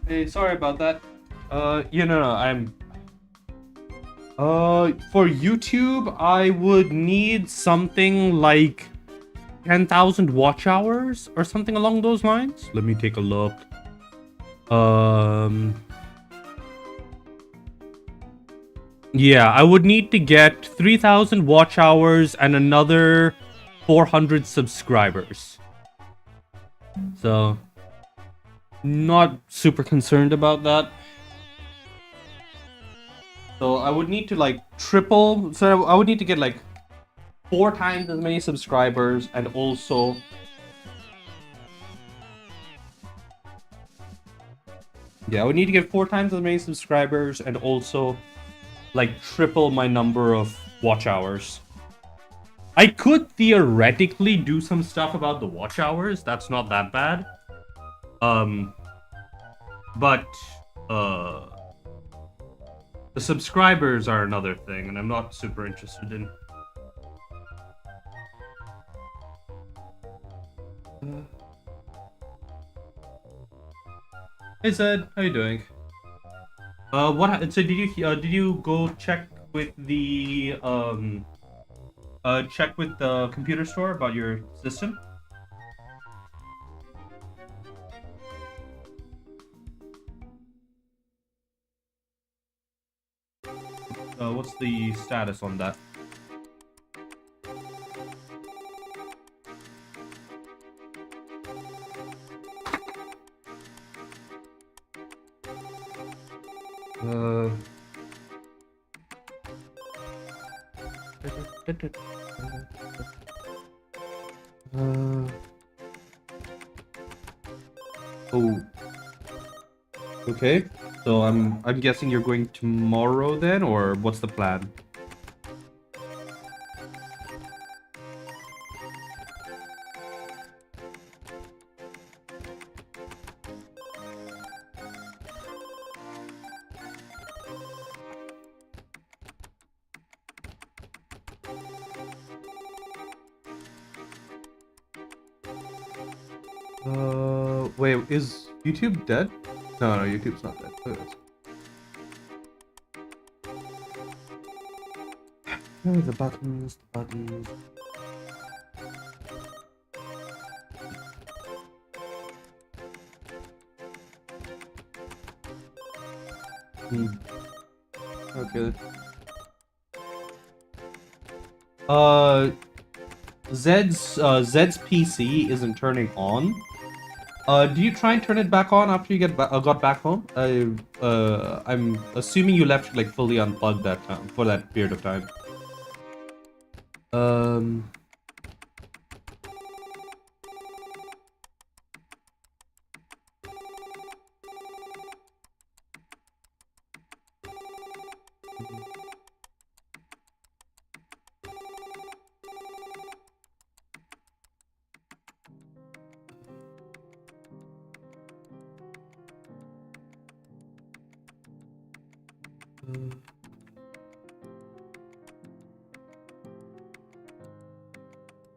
Hey, sorry about that. No, I'm. For YouTube, I would need something like 10,000 watch hours or something along those lines. Let me take a look. Um. Yeah, I would need to get 3,000 watch hours and another 400 subscribers. So, not super concerned about that. So I would need to like triple. So I would need to get like 4 times as many subscribers, and also I would need to get 4 times as many subscribers, and also like triple my number of watch hours. I could theoretically do some stuff about the watch hours. That's not that bad. Um, but uh, the subscribers are another thing, and I'm not super interested in. Hey Zed, how you doing? So did you go check with the computer store about your system? What's the status on that? Uh, uh, oh, okay. So I'm guessing you're going tomorrow then, or what's the plan? Wait, is YouTube dead? No, no, YouTube's not dead. Oh, oh, the buttons, the buttons. Hmm. Okay. Uh, Zed's PC isn't turning on. Do you try and turn it back on after you got back home? I'm assuming you left like fully unplugged that time for that period of time. Um.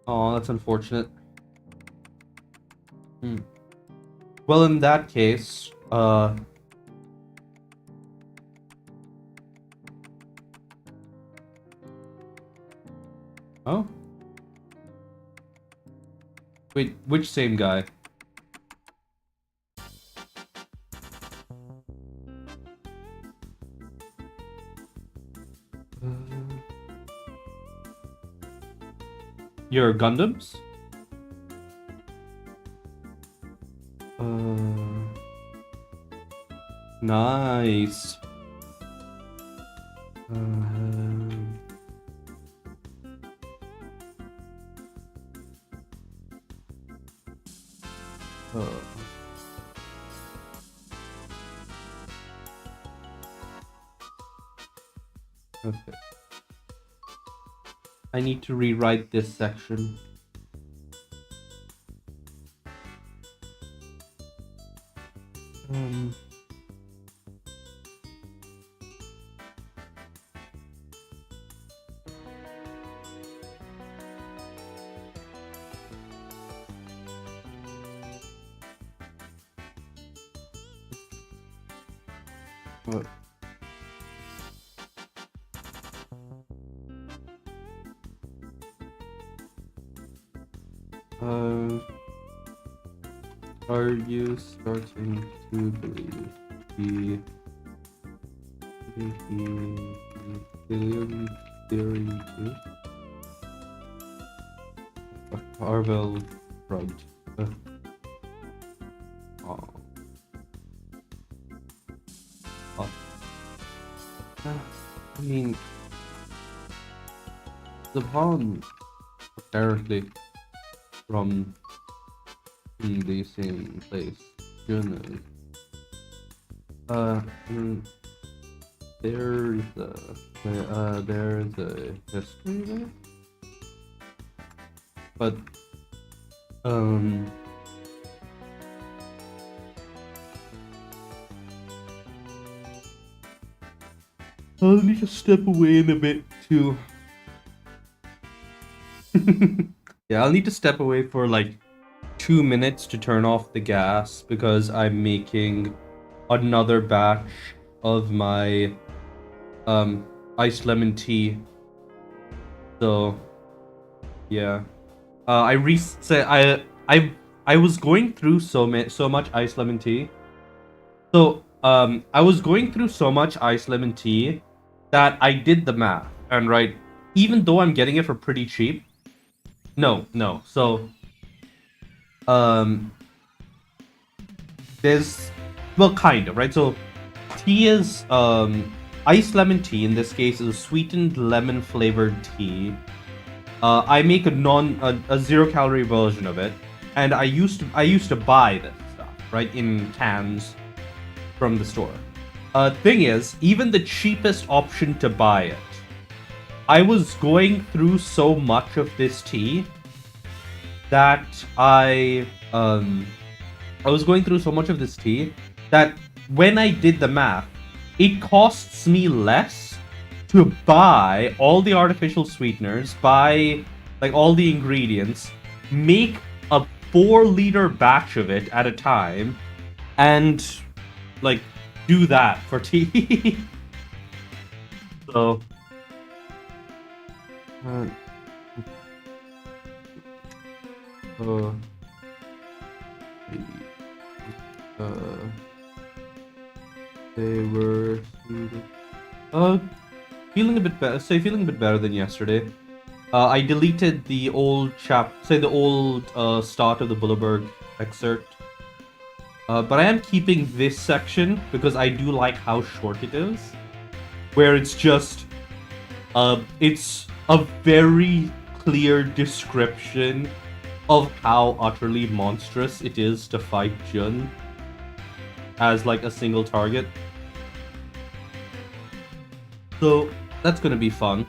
Oh, that's unfortunate. Hmm. Well, in that case, oh, wait, which same guy? Your Gundams? Uh, nice. Um, uh, okay. I need to rewrite this section. Um, What? Are you starting to believe the billion theory too? Harvell right. Oh. Oh. I mean, the pawn apparently from the same place. Goodness. There's a history there, but I'll need to step away in a bit too. Yeah, I'll need to step away for like 2 minutes to turn off the gas because I'm making another batch of my iced lemon tea. So yeah, I was going through so much iced lemon tea. So I was going through so much iced lemon tea that I did the math, and right, even though I'm getting it for pretty cheap. No. So there's, well, kind of, right? So tea is iced lemon tea in this case is a sweetened lemon flavored tea. I make a 0-calorie version of it, and I used to buy this stuff right in cans from the store. Thing is, even the cheapest option to buy it, I was going through so much of this tea that I was going through so much of this tea that when I did the math, it costs me less to buy all the artificial sweeteners, buy like all the ingredients, make a 4-liter batch of it at a time, and like do that for tea. So uh, they were feeling a bit better. Say feeling a bit better than yesterday. I deleted the old the old start of the Bulleberg excerpt. But I am keeping this section because I do like how short it is. Where it's just it's a very clear description of how utterly monstrous it is to fight Jun as like a single target. So that's gonna be fun.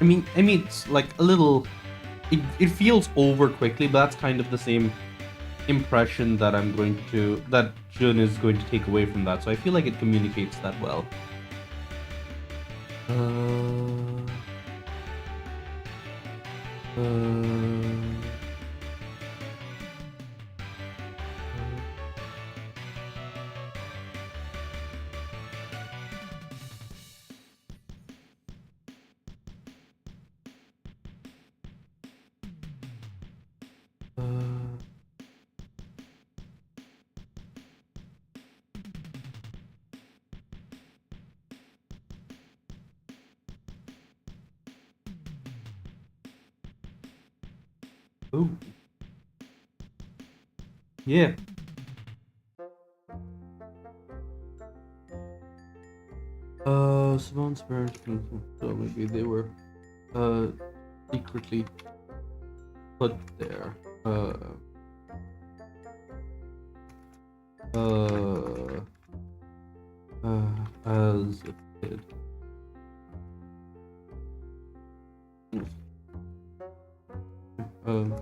I mean, it's like a little. It feels over quickly, but that's kind of the same impression that that Jun is going to take away from that. So I feel like it communicates that well. Ooh. Yeah. Simone's parents, so maybe they were secretly put there as a kid. Um,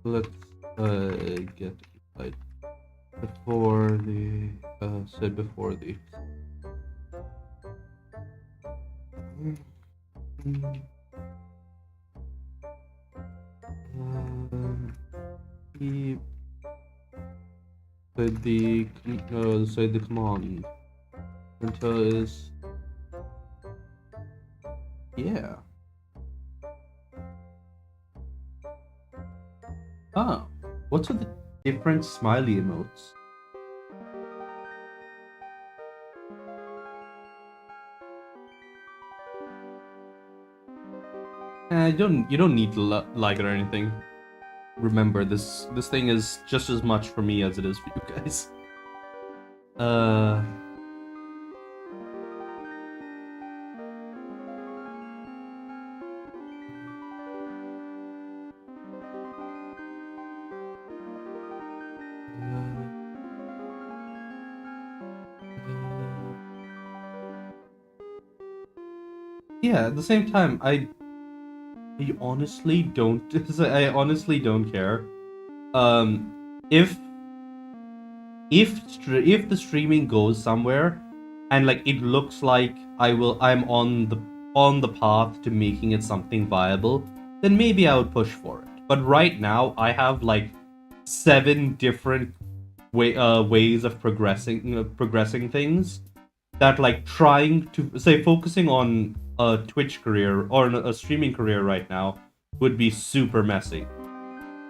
let's get it before the said before the keep say the command until is yeah. Oh, what's with the different smiley emotes? You don't need to like it or anything. Remember, this thing is just as much for me as it is for you guys. Yeah, at the same time, I honestly don't. I honestly don't care. If if the streaming goes somewhere, and like it looks like I'm on the path to making it something viable, then maybe I would push for it. But right now, I have like 7 different ways of progressing things that like trying to say focusing on a Twitch career or a streaming career right now would be super messy,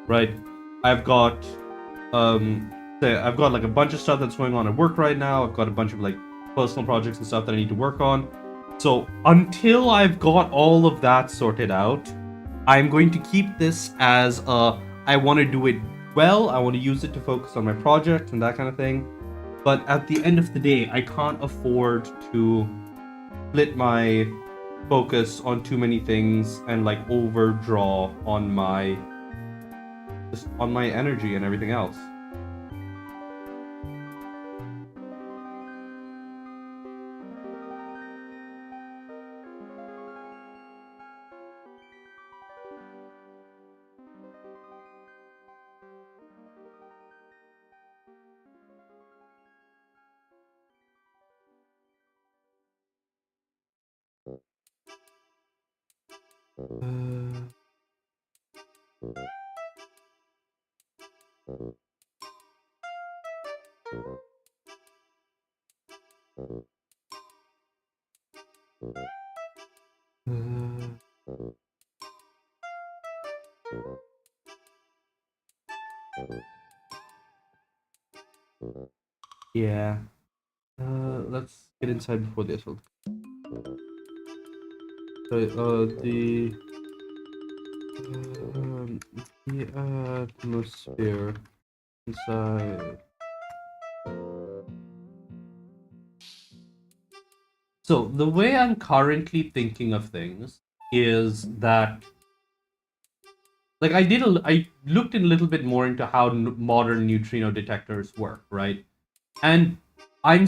right? I've got I've got like a bunch of stuff that's going on at work right now. I've got a bunch of like personal projects and stuff that I need to work on. So until I've got all of that sorted out, I'm going to keep this as I want to do it well. I want to use it to focus on my project and that kind of thing. But at the end of the day, I can't afford to split my focus on too many things and like overdraw on my energy and everything else. Yeah. Let's get inside before this one. The atmosphere inside. So the way I'm currently thinking of things is that, like, I looked in a little bit more into how modern neutrino detectors work, right? And I'm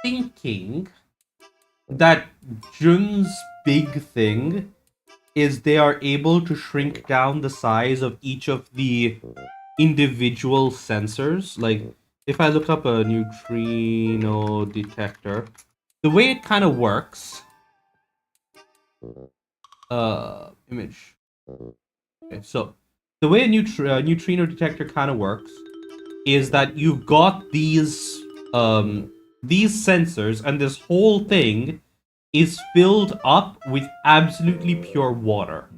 thinking that Jun's big thing is they are able to shrink down the size of each of the individual sensors. Like, if I look up a neutrino detector, the way it kind of works, image. Okay, so the way a neutrino detector kind of works is that you've got these sensors, and this whole thing is filled up with absolutely pure water.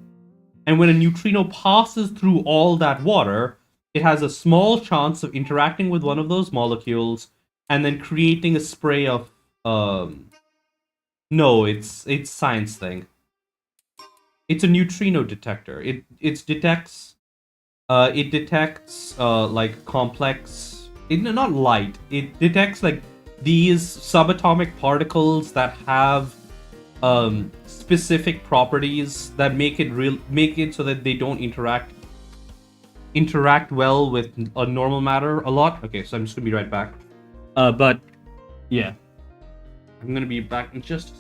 And when a neutrino passes through all that water, it has a small chance of interacting with one of those molecules and then creating a spray of no, it's science thing. It's a neutrino detector. It detects like complex, not light. It detects like these subatomic particles that have specific properties that make it so that they don't interact well with a normal matter a lot. Okay, so I'm just gonna be right back. But yeah, I'm gonna be back in just.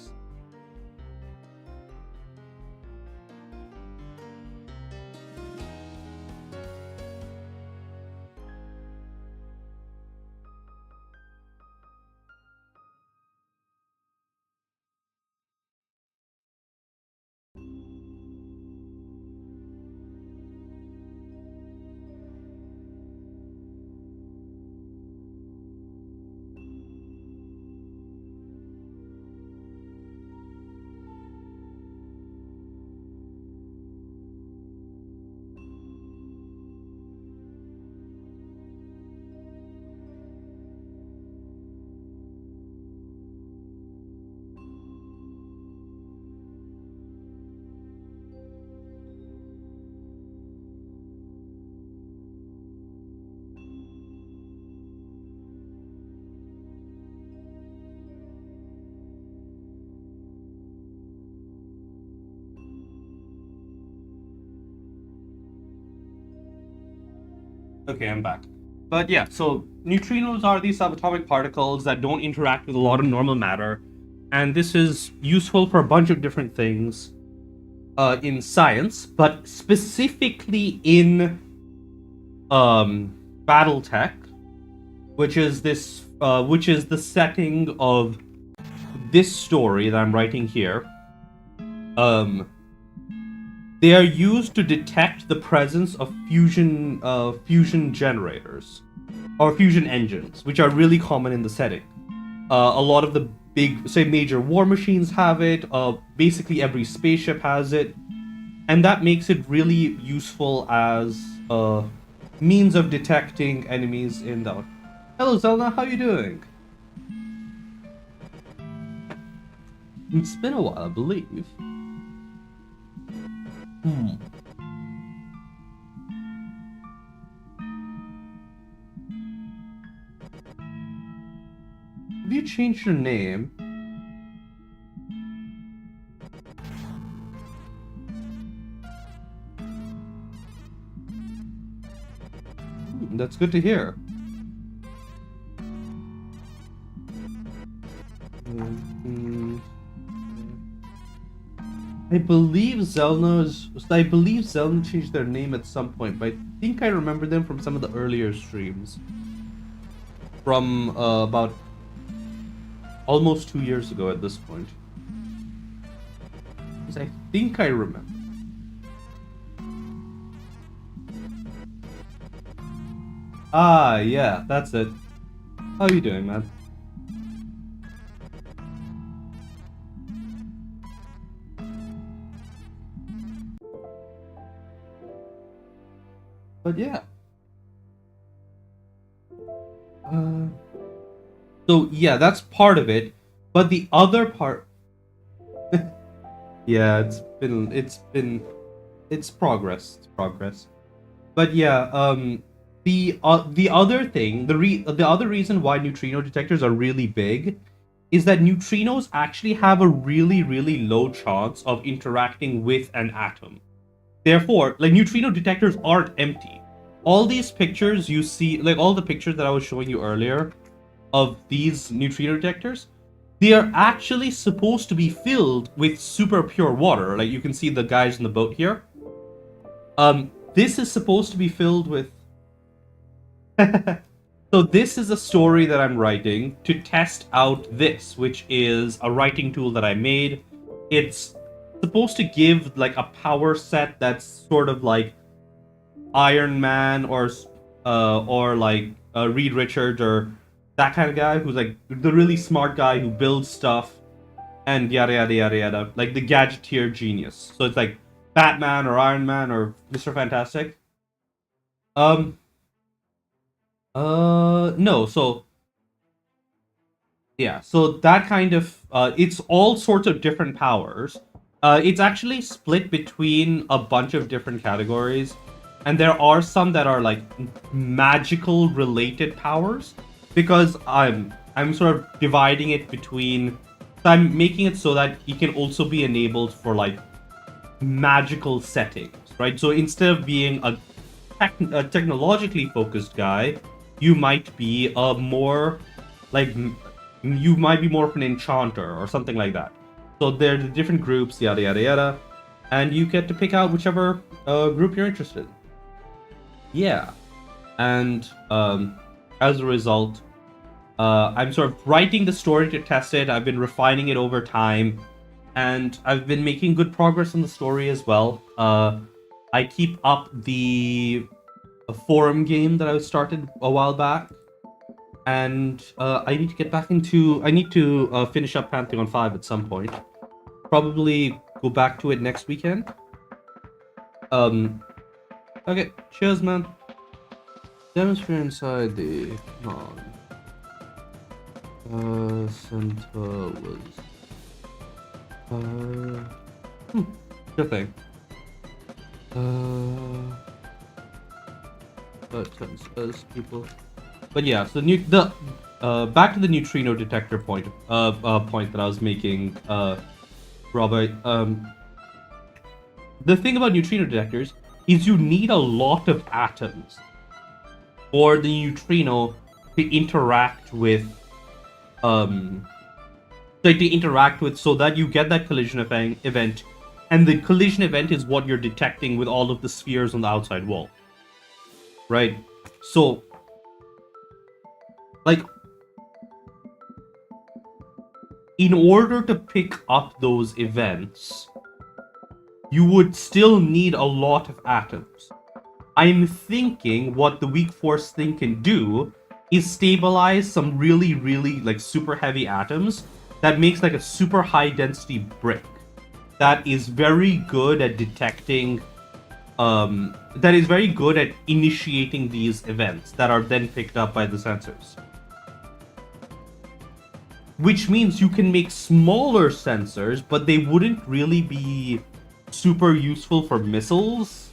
Okay, I'm back. But yeah, so neutrinos are these subatomic particles that don't interact with a lot of normal matter, and this is useful for a bunch of different things in science, but specifically in battle tech, which is the setting of this story that I'm writing here. They are used to detect the presence of fusion generators or fusion engines, which are really common in the setting. A lot of the big, say, major war machines have it. Basically, every spaceship has it, and that makes it really useful as a means of detecting enemies in the. Hello, Zelna. How you doing? It's been a while, I believe. Have you changed your name? That's good to hear. I believe Zelna changed their name at some point, but I think I remember them from some of the earlier streams. From about almost 2 years ago at this point. Because I think I remember. Ah, yeah, that's it. How are you doing, man? But yeah. So yeah, that's part of it. But the other part, yeah, it's progress. It's progress. But yeah, the other thing, the other reason why neutrino detectors are really big is that neutrinos actually have a really low chance of interacting with an atom. Therefore, like, neutrino detectors aren't empty. All these pictures you see, like all the pictures that I was showing you earlier of these neutrino detectors, they are actually supposed to be filled with super pure water. Like, you can see the guys in the boat here. This is supposed to be filled with. So this is a story that I'm writing to test out this, which is a writing tool that I made. It's supposed to give like a power set that's sort of like Iron Man or like Reed Richards or that kind of guy who's like the really smart guy who builds stuff and yada yada yada yada, like the gadgeteer genius. So it's like Batman or Iron Man or Mr. Fantastic. No, so yeah, so that kind of it's all sorts of different powers. It's actually split between a bunch of different categories, and there are some that are like magical related powers because I'm sort of dividing it between. So I'm making it so that it can also be enabled for like magical settings, right? So instead of being a technologically focused guy, you might be a more like you might be more of an enchanter or something like that. So there are the different groups, yada yada yada, and you get to pick out whichever group you're interested in. Yeah, and as a result, I'm sort of writing the story to test it. I've been refining it over time, and I've been making good progress on the story as well. I keep up the forum game that I started a while back, and I need to get back into. I need to finish up Pantheon 5 at some point. Probably go back to it next weekend. Okay, cheers, man. Demonstrate inside the. Come on. Center was. Sure thing. As people. But yeah, so back to the neutrino detector point that I was making, Robert. The thing about neutrino detectors is you need a lot of atoms. for the neutrino to interact with so that you get that collision event, and the collision event is what you're detecting with all of the spheres on the outside wall, right? So, like, in order to pick up those events, you would still need a lot of atoms. I'm thinking what the weak force thing can do is stabilize some really, really like super heavy atoms that makes like a super high density brick that is very good at detecting that is very good at initiating these events that are then picked up by the sensors. Which means you can make smaller sensors, but they wouldn't really be super useful for missiles.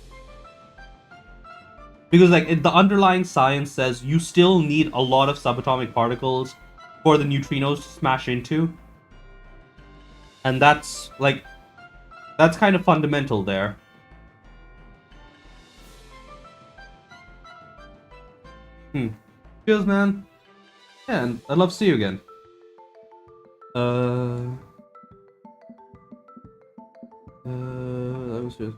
Because like the underlying science says you still need a lot of subatomic particles for the neutrinos to smash into. And that's kind of fundamental there. Cheers, man. Yeah, and I'd love to see you again. That was just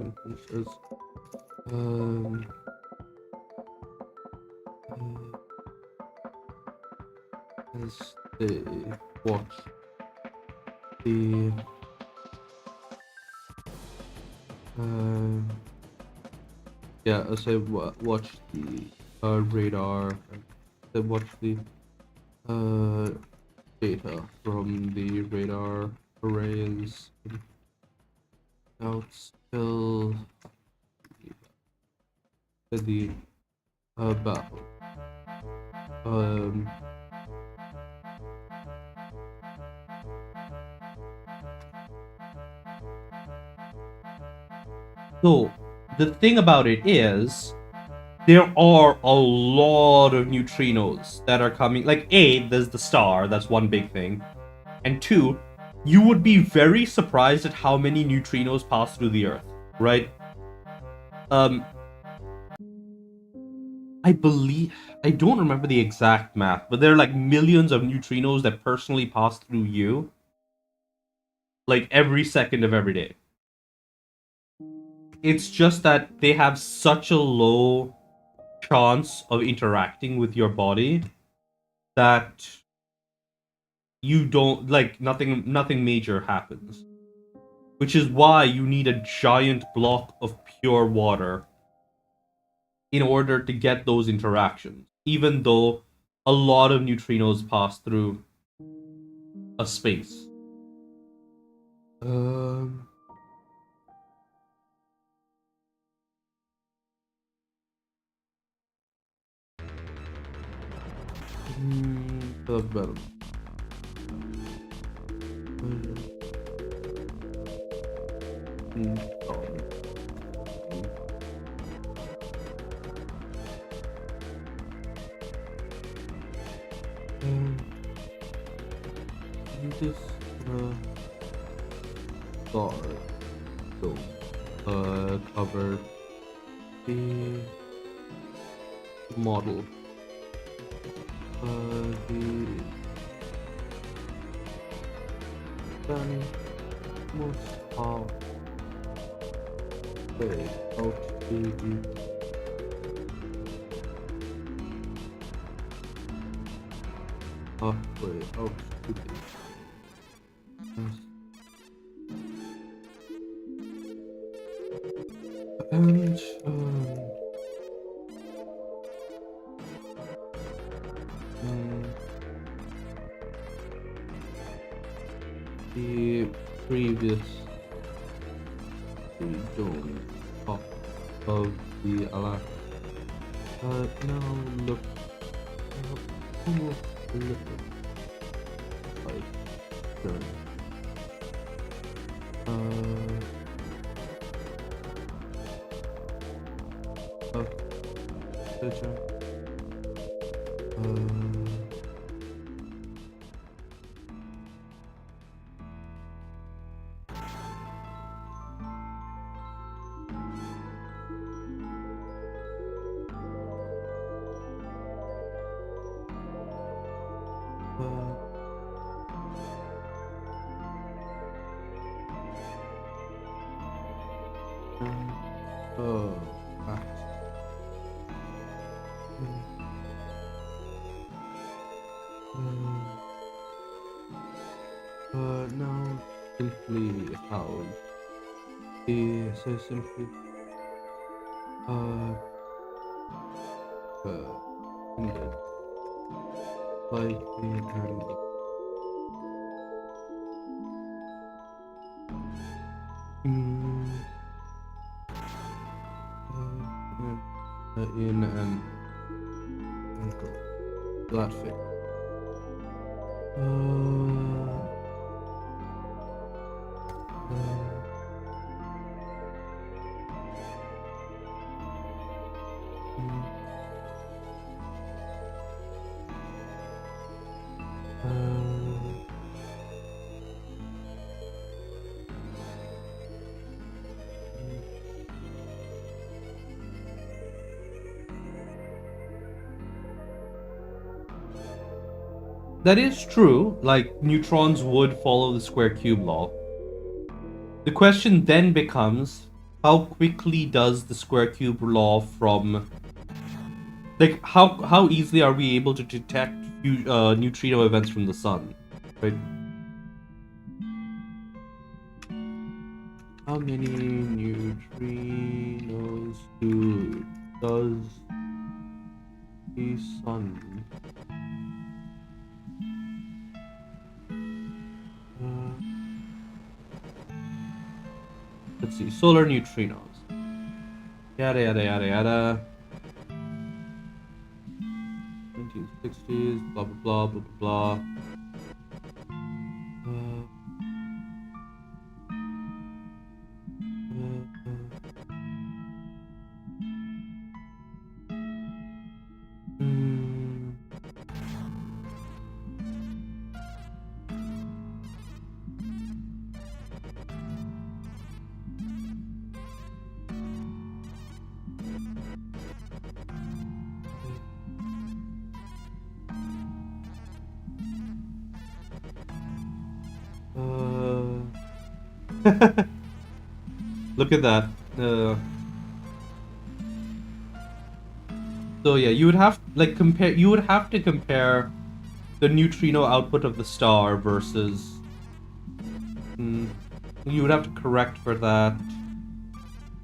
as they watch the yeah, as I watch the radar, I watch the data from the radar arrays out till the battle. So the thing about it is there are a lot of neutrinos that are coming. Like, A, there's the star, that's one big thing. And two, you would be very surprised at how many neutrinos pass through the Earth, right? I believe, I don't remember the exact math, but there are like millions of neutrinos that personally pass through you, like every second of every day. It's just that they have such a low chance of interacting with your body that you don't like nothing major happens, which is why you need a giant block of pure water in order to get those interactions, even though a lot of neutrinos pass through a space. Um Better. This star so covered the model the then most how they out to the halfway out to the and the previous dome top of the Alaska now look almost a little like turn. Oh, ah. Now simply how so simply ended slightly and in an angle that fit. That is true, like neutrons would follow the square cube law. The question then becomes, how quickly does the square cube law from... Like, how easily are we able to detect neutrino events from the sun, right? How many neutrinos does the sun... let's see, solar neutrinos. Yada yada yada yada. 1960s, blah blah blah blah blah blah. Look at that. So yeah, you would have compare. You would have to compare the neutrino output of the star versus. You would have to correct for that.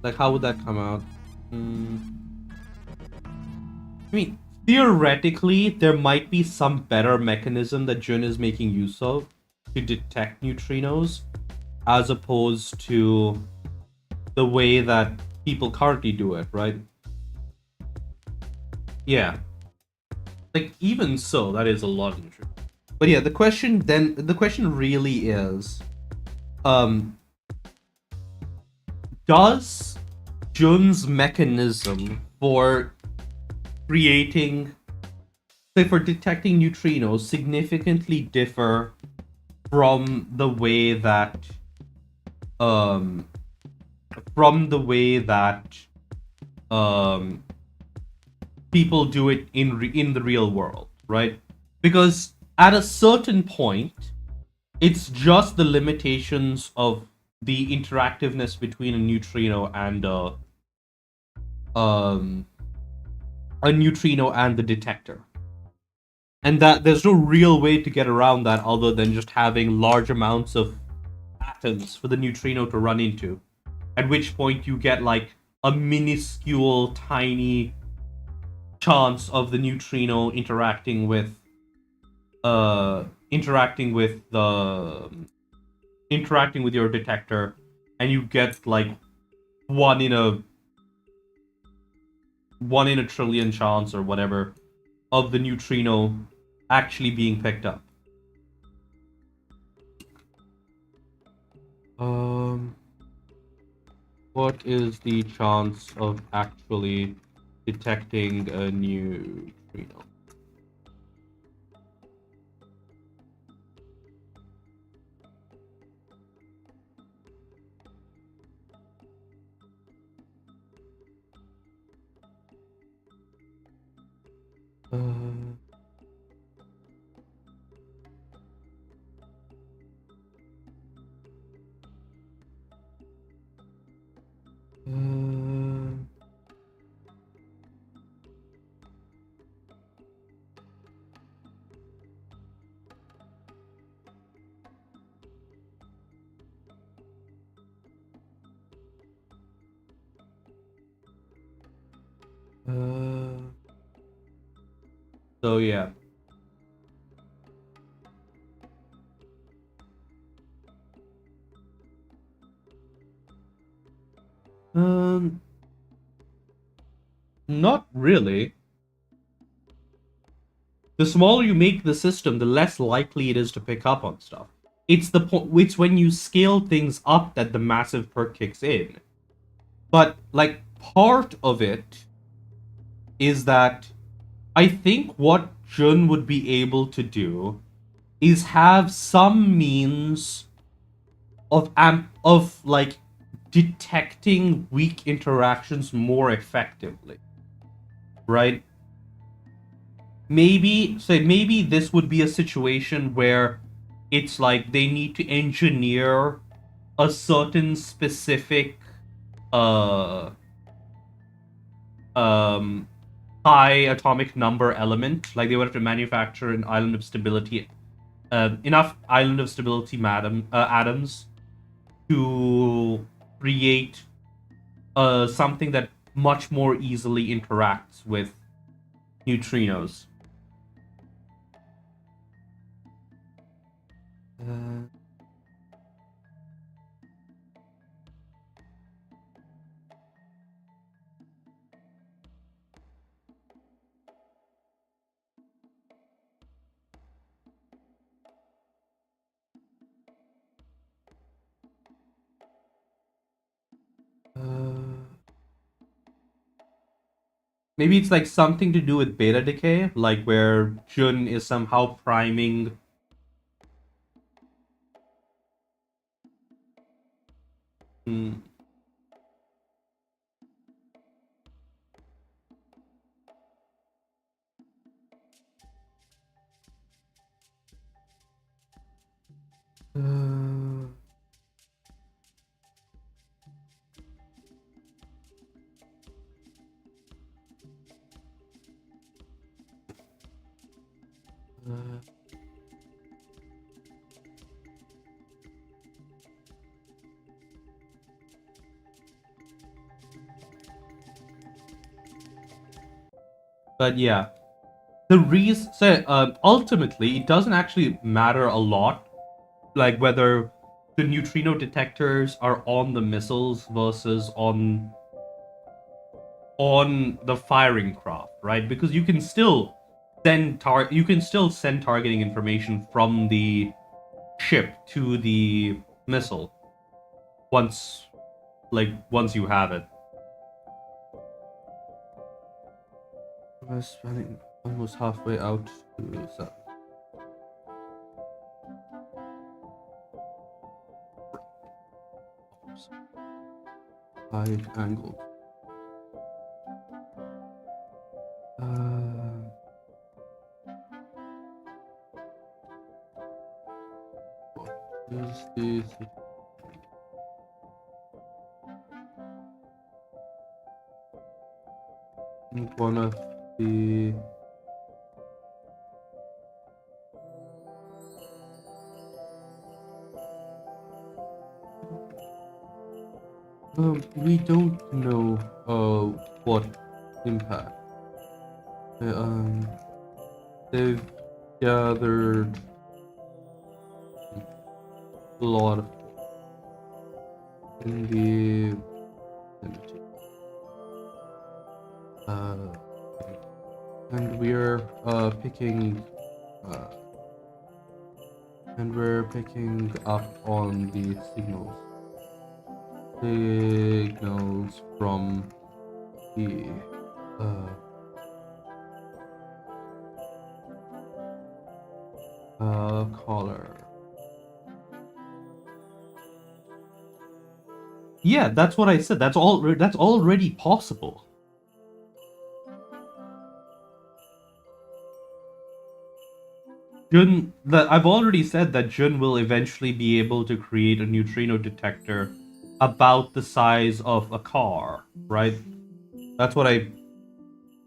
Like, how would that come out? I mean, theoretically, there might be some better mechanism that Jun is making use of to detect neutrinos, as opposed to the way that people currently do it, right? Yeah. Like, even so, that is a lot of neutrinos. But yeah, the question really is, does Jun's mechanism for creating, for detecting neutrinos significantly differ from the way that people do it in the real world, right? Because at a certain point, it's just the limitations of the interactiveness between a neutrino and the detector, and that there's no real way to get around that other than just having large amounts of atoms for the neutrino to run into, at which point you get like a minuscule tiny chance of the neutrino interacting with your detector, and you get like one in a trillion chance or whatever of the neutrino actually being picked up. What is the chance of actually detecting a neutrino? So yeah. Um, Not really. The smaller you make the system, the less likely it is to pick up on stuff. It's the point. It's when you scale things up that the massive perk kicks in. But like part of it is that I think what Jun would be able to do is have some means of like detecting weak interactions more effectively, right? Maybe this would be a situation where it's like they need to engineer a certain specific uh um high atomic number element. Like they would have to manufacture an island of stability, enough island of stability atoms to create something that much more easily interacts with neutrinos. Uh, uh, Maybe it's like something to do with beta decay, like where Jun is somehow priming. Hmm, uh, uh, but yeah, the reason. So ultimately, it doesn't actually matter a lot, like whether the neutrino detectors are on the missiles versus on the firing craft, right? Because you can still send targeting information from the ship to the missile once once you have it. We're spending almost halfway out to that. High angle. Uh, what is this? I think one of the we don't know what impact. They've gathered a lot of in the uh, and we're picking uh, and we're picking up on the signals from the uh, caller. Yeah, that's what I said. That's already possible. I've already said that Jun will eventually be able to create a neutrino detector about the size of a car, right? That's what I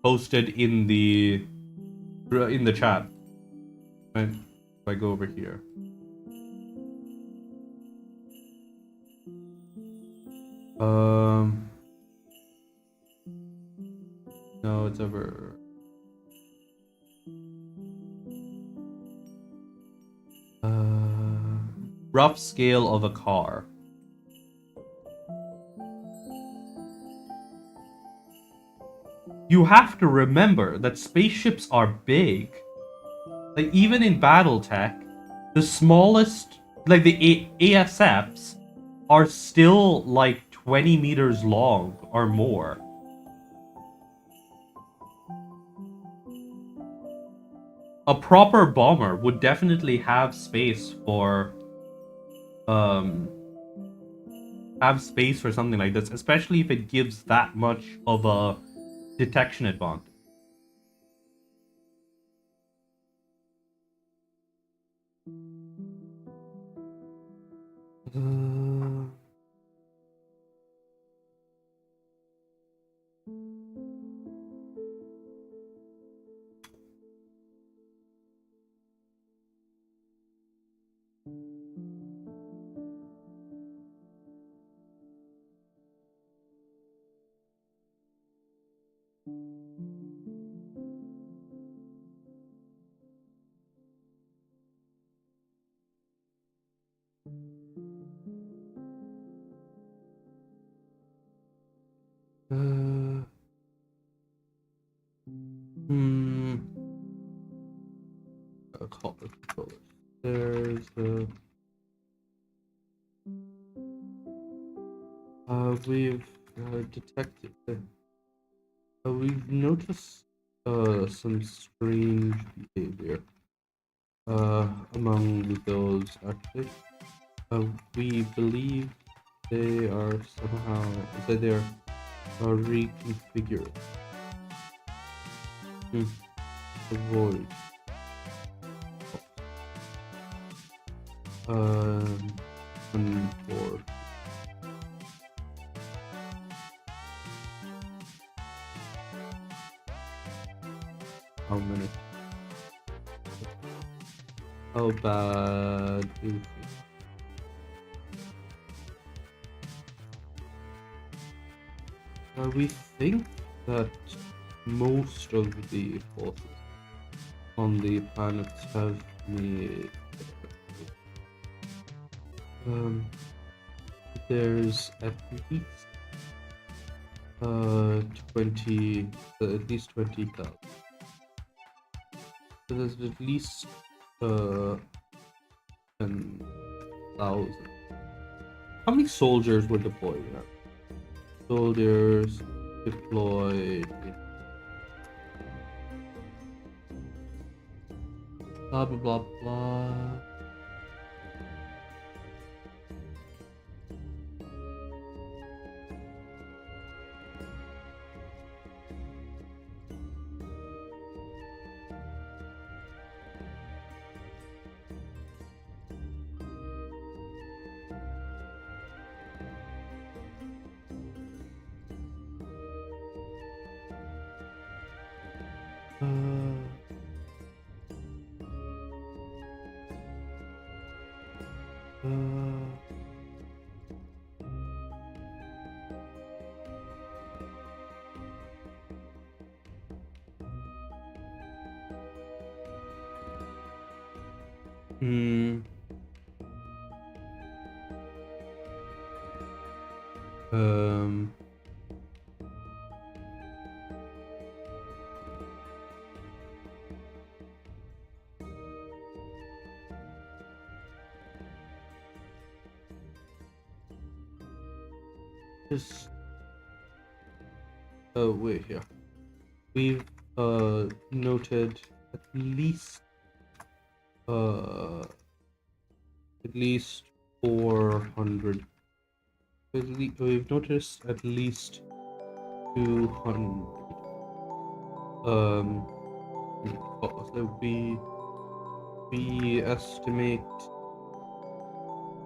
posted in the chat. Right? If I go over here. Um no, it's over. rough scale of a car. You have to remember that spaceships are big. Like, even in Battletech, the smallest, like the ASFs, are still like 20 meters long or more. A proper bomber would definitely have space for um something like this, especially if it gives that much of a detection advantage. Uh, uh, hmm. Controller. There's we've detected. We've noticed some strange behavior among those actually. We believe they are somehow that they are reconfigured. Avoid. And for how many? How bad is it? We think that most of the forces on the planets have made. There's at least 20, at least 20,000. So there's at least 10,000. How many soldiers were deployed now? Soldiers deployed. Blah blah blah blah. Hmm. Um. Just. Oh wait here. We've noted uh at least 400. We've noticed at least 200. So we estimate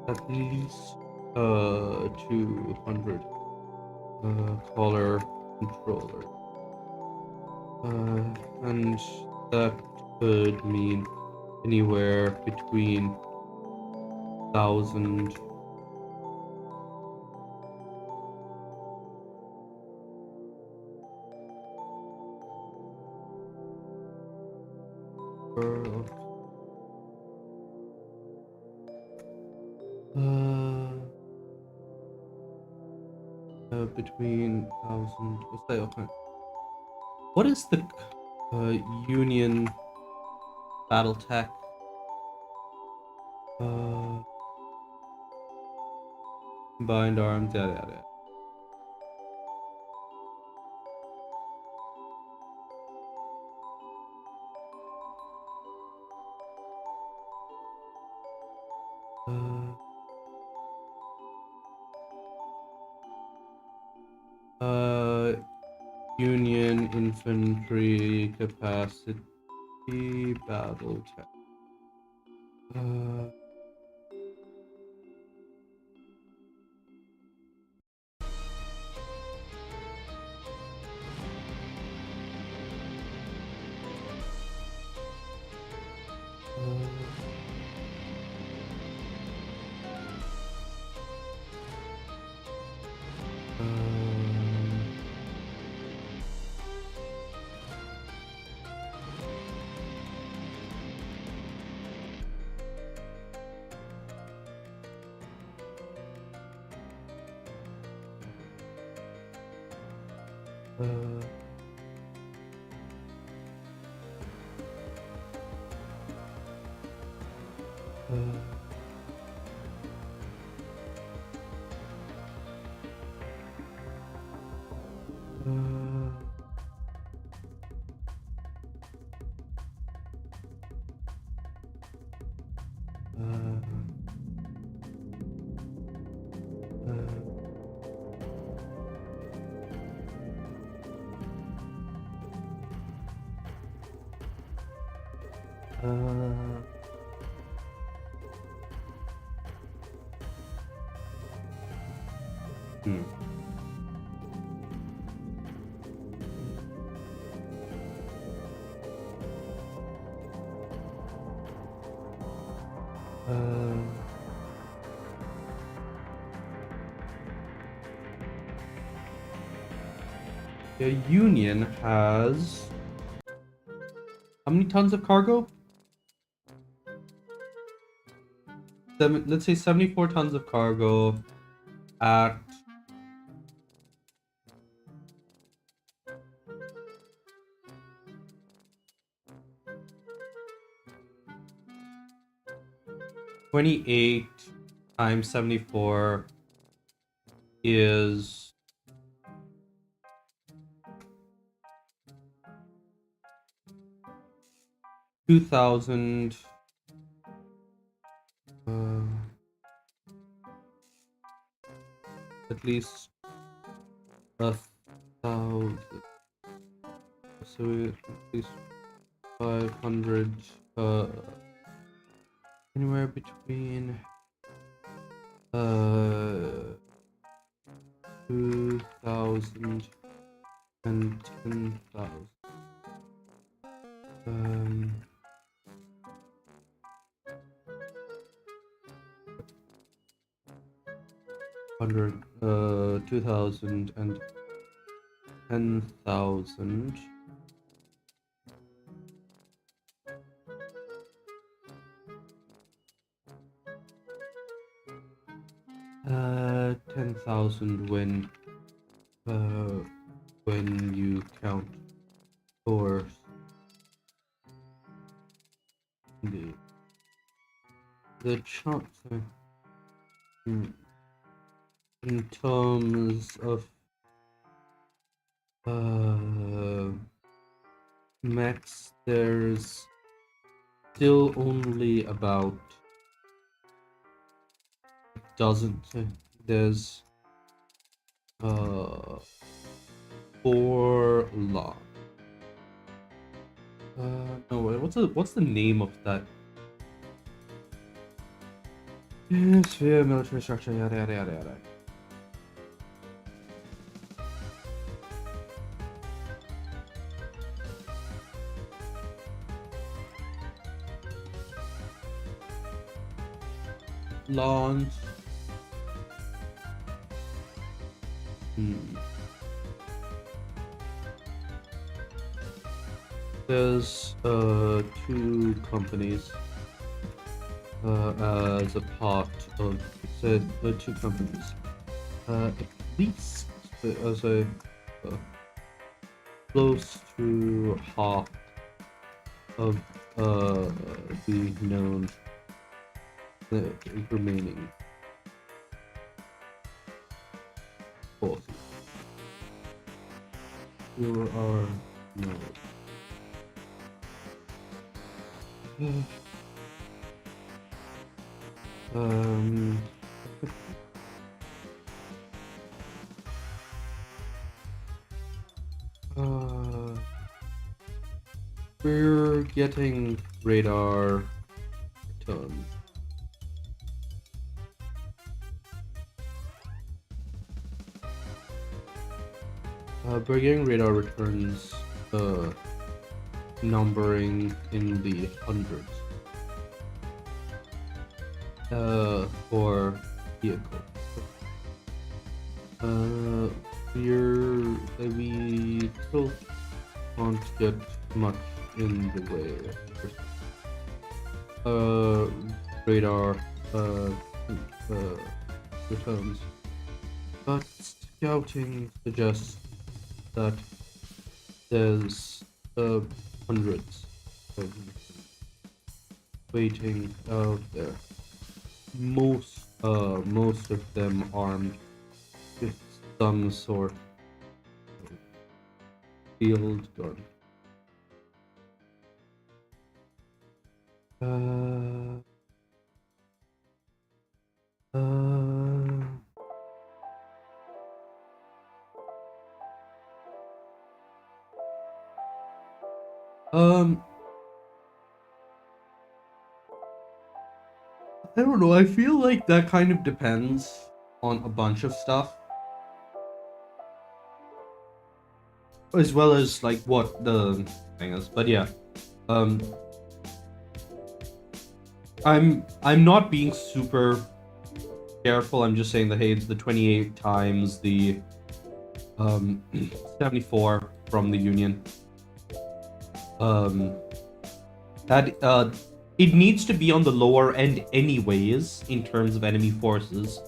at least 200 collar controllers, and that could mean anywhere between 1,000. Between 1,000. What's that? Okay. What is the Union battle tech? Combined arms. Yeah. Union infantry capacity battle tech. The Union has how many tons of cargo? Let's say 74 tons of cargo at $28 times 74 is 2,000. At least 1,000. So at least 500. Anywhere between 2,000 and 10,000. 2,000 and 10,000. Uh, 10,000 when you count for the chance in terms of max, there's still only about there's 4 lot. No, what's the name of that? Sphere, military structure, yada yada yada yada. Launch. There's 2 companies. as a part of said two companies. At least as a close to half of the known remaining forces. Here are no. Um. We're getting radar return. We're getting radar returns, numbering in the hundreds. For vehicle. We still can't get much in the way of radar returns, but scouting suggests that there's hundreds of waiting out there. Most of them armed with some sort of field gun. I don't know. I feel like that kind of depends on a bunch of stuff, as well as like what the thing is. But yeah, I'm not being super careful. I'm just saying that hey, it's the 28 times the 74 from the Union. That it needs to be on the lower end anyways in terms of enemy forces,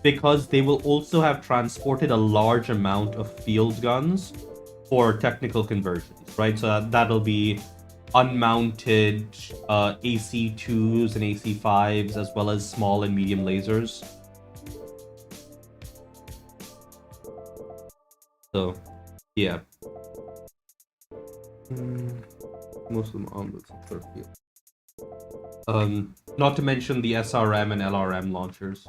because they will also have transported a large amount of field guns for technical conversions, right? So that'll be unmounted AC2s and AC5s, as well as small and medium lasers. So, yeah. Most of them armed with some sort of field. Not to mention the SRM and LRM launchers.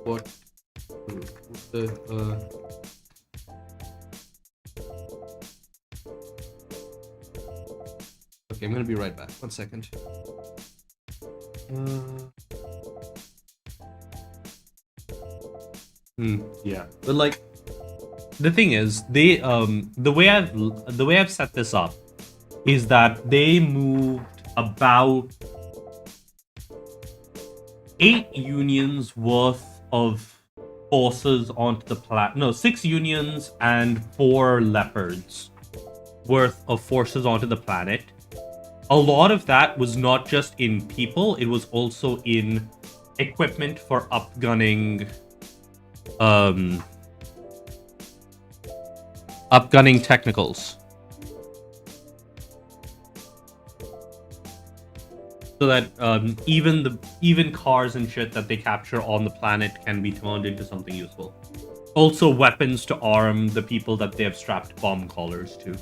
What the okay, I'm gonna be right back. 1 second. Yeah, but like the thing is, they the way I've set this up is that they moved about 8 unions worth of forces onto the planet. No, 6 unions and 4 leopards worth of forces onto the planet. A lot of that was not just in people, it was also in equipment for upgunning technicals. So that even cars and shit that they capture on the planet can be turned into something useful. Also weapons to arm the people that they have strapped bomb collars to.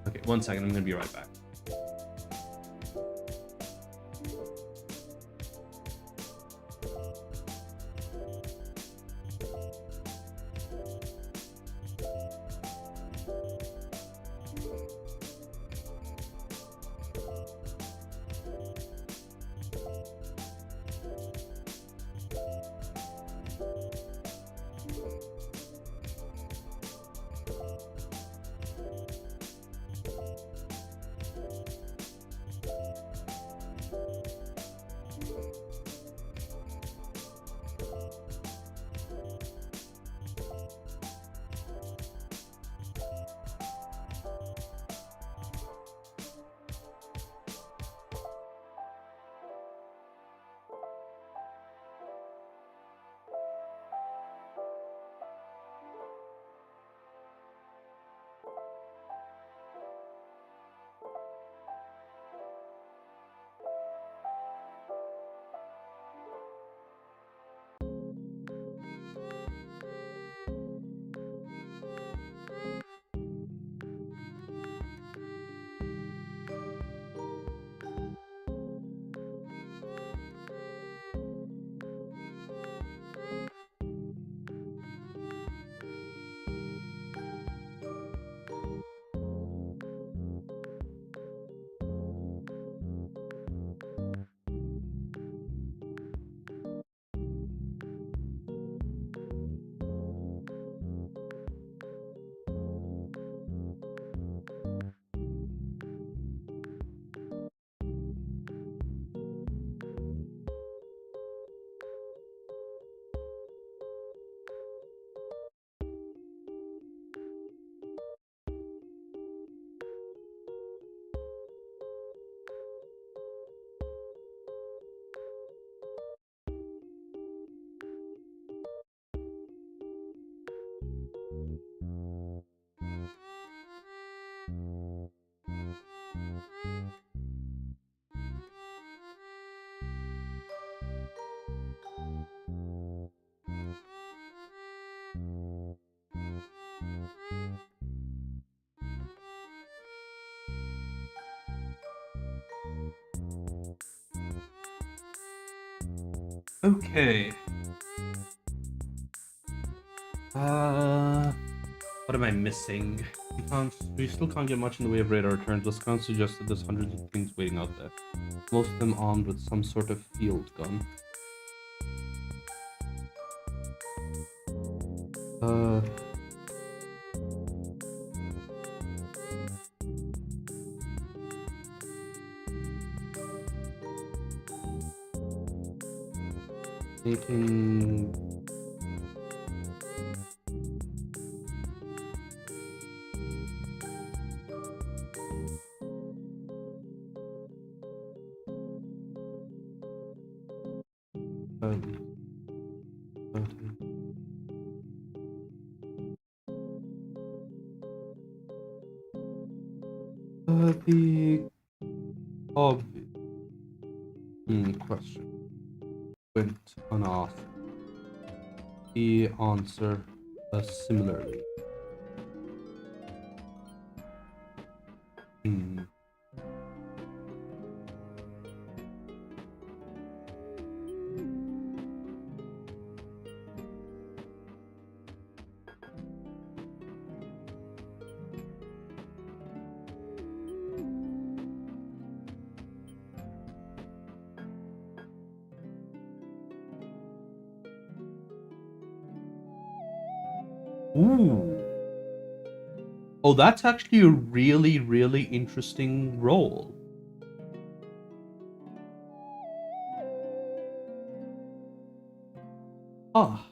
Okay, 1 second, I'm gonna be right back. Okay. What am I missing? We still can't get much in the way of radar returns, but scouts suggest that there's hundreds of things waiting out there. Most of them armed with some sort of field gun. Making... the obvious question went unasked. The answer similarly. Ooh. Oh, that's actually a really, really interesting role. Ah.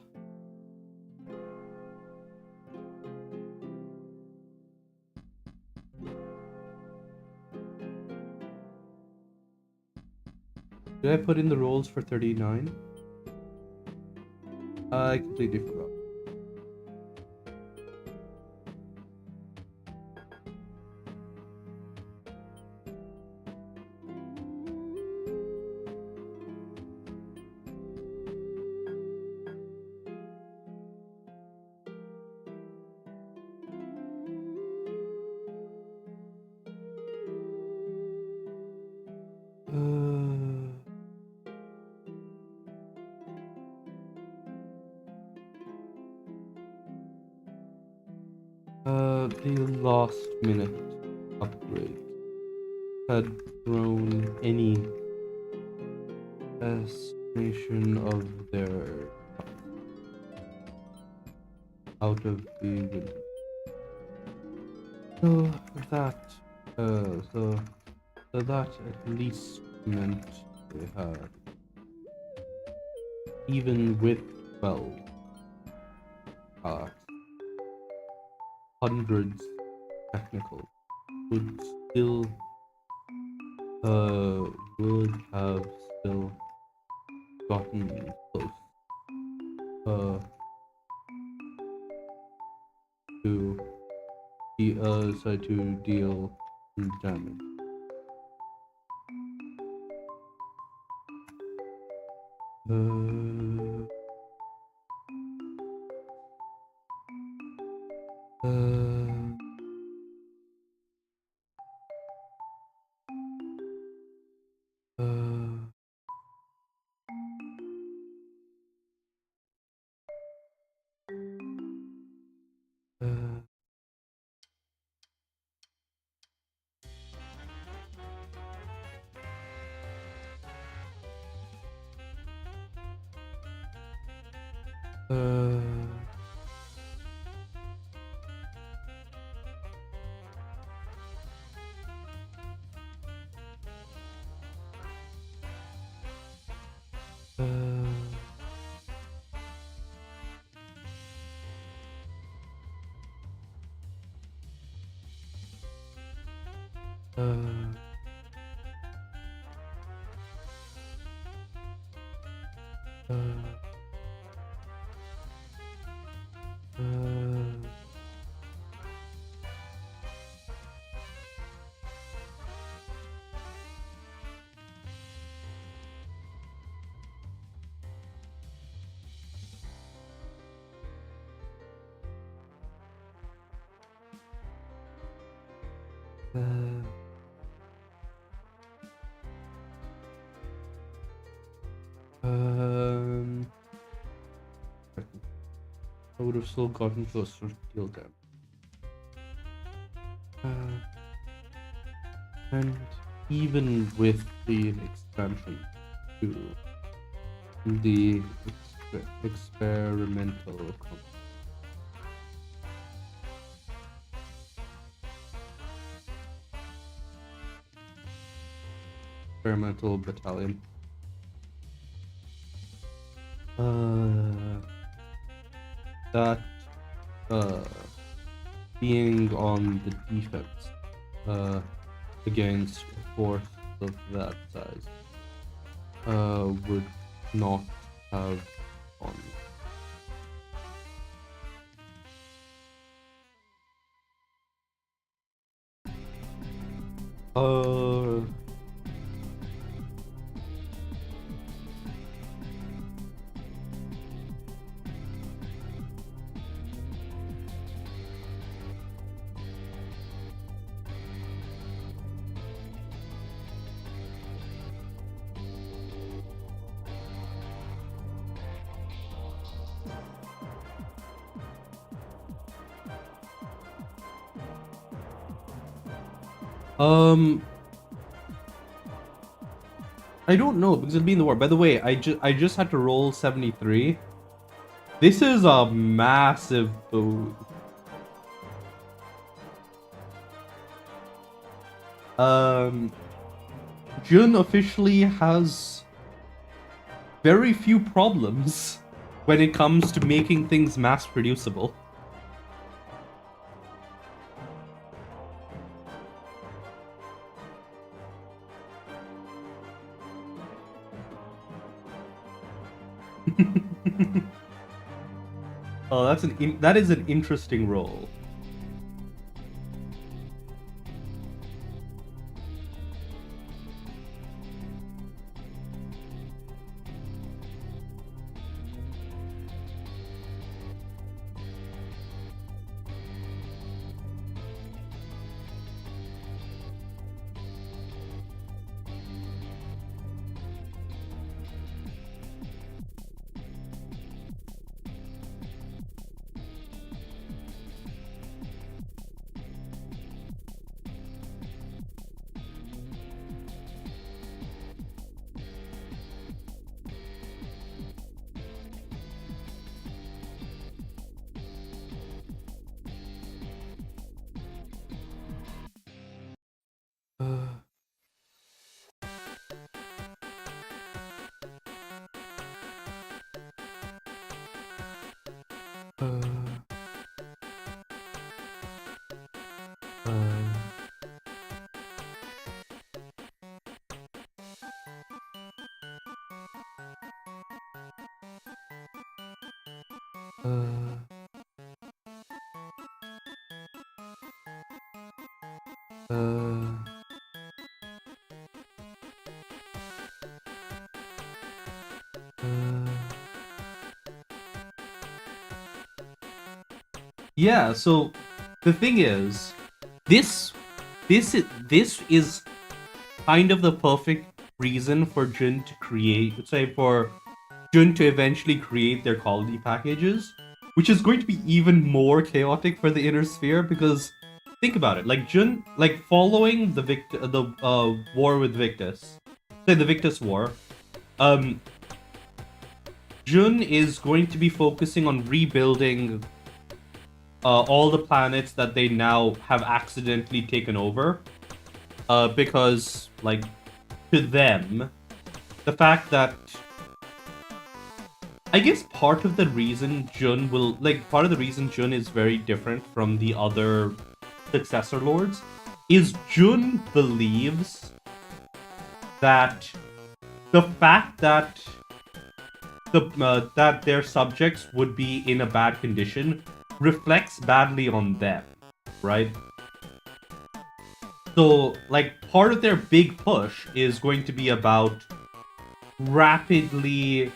Did I put in the roles for 39? I completely forgot. The last minute upgrade had thrown any estimation of their out of the window. So that at least meant they had, even with 12 hundreds technical, would have still gotten close to deal damage. would have still gotten closer to kill them. And even with the expansion to the experimental battalion. That being on the defense against a force of that size would not have gone. I don't know because it'll be in the war. By the way, I just had to roll 73. This is a massive boost. Jun officially has very few problems when it comes to making things mass producible. Oh, that is an interesting role. Yeah, so the thing is, this is kind of the perfect reason for Jun to eventually create their quality packages, which is going to be even more chaotic for the Inner Sphere because think about it, like Jun, like following the war with Victus, say the Victus War, Jun is going to be focusing on rebuilding all the planets that they now have accidentally taken over. Because, like, to them, the fact that I guess part of the reason Jun is very different from the other successor lords is Jun believes that the fact that that their subjects would be in a bad condition reflects badly on them, right? So, like, part of their big push is going to be about rapidly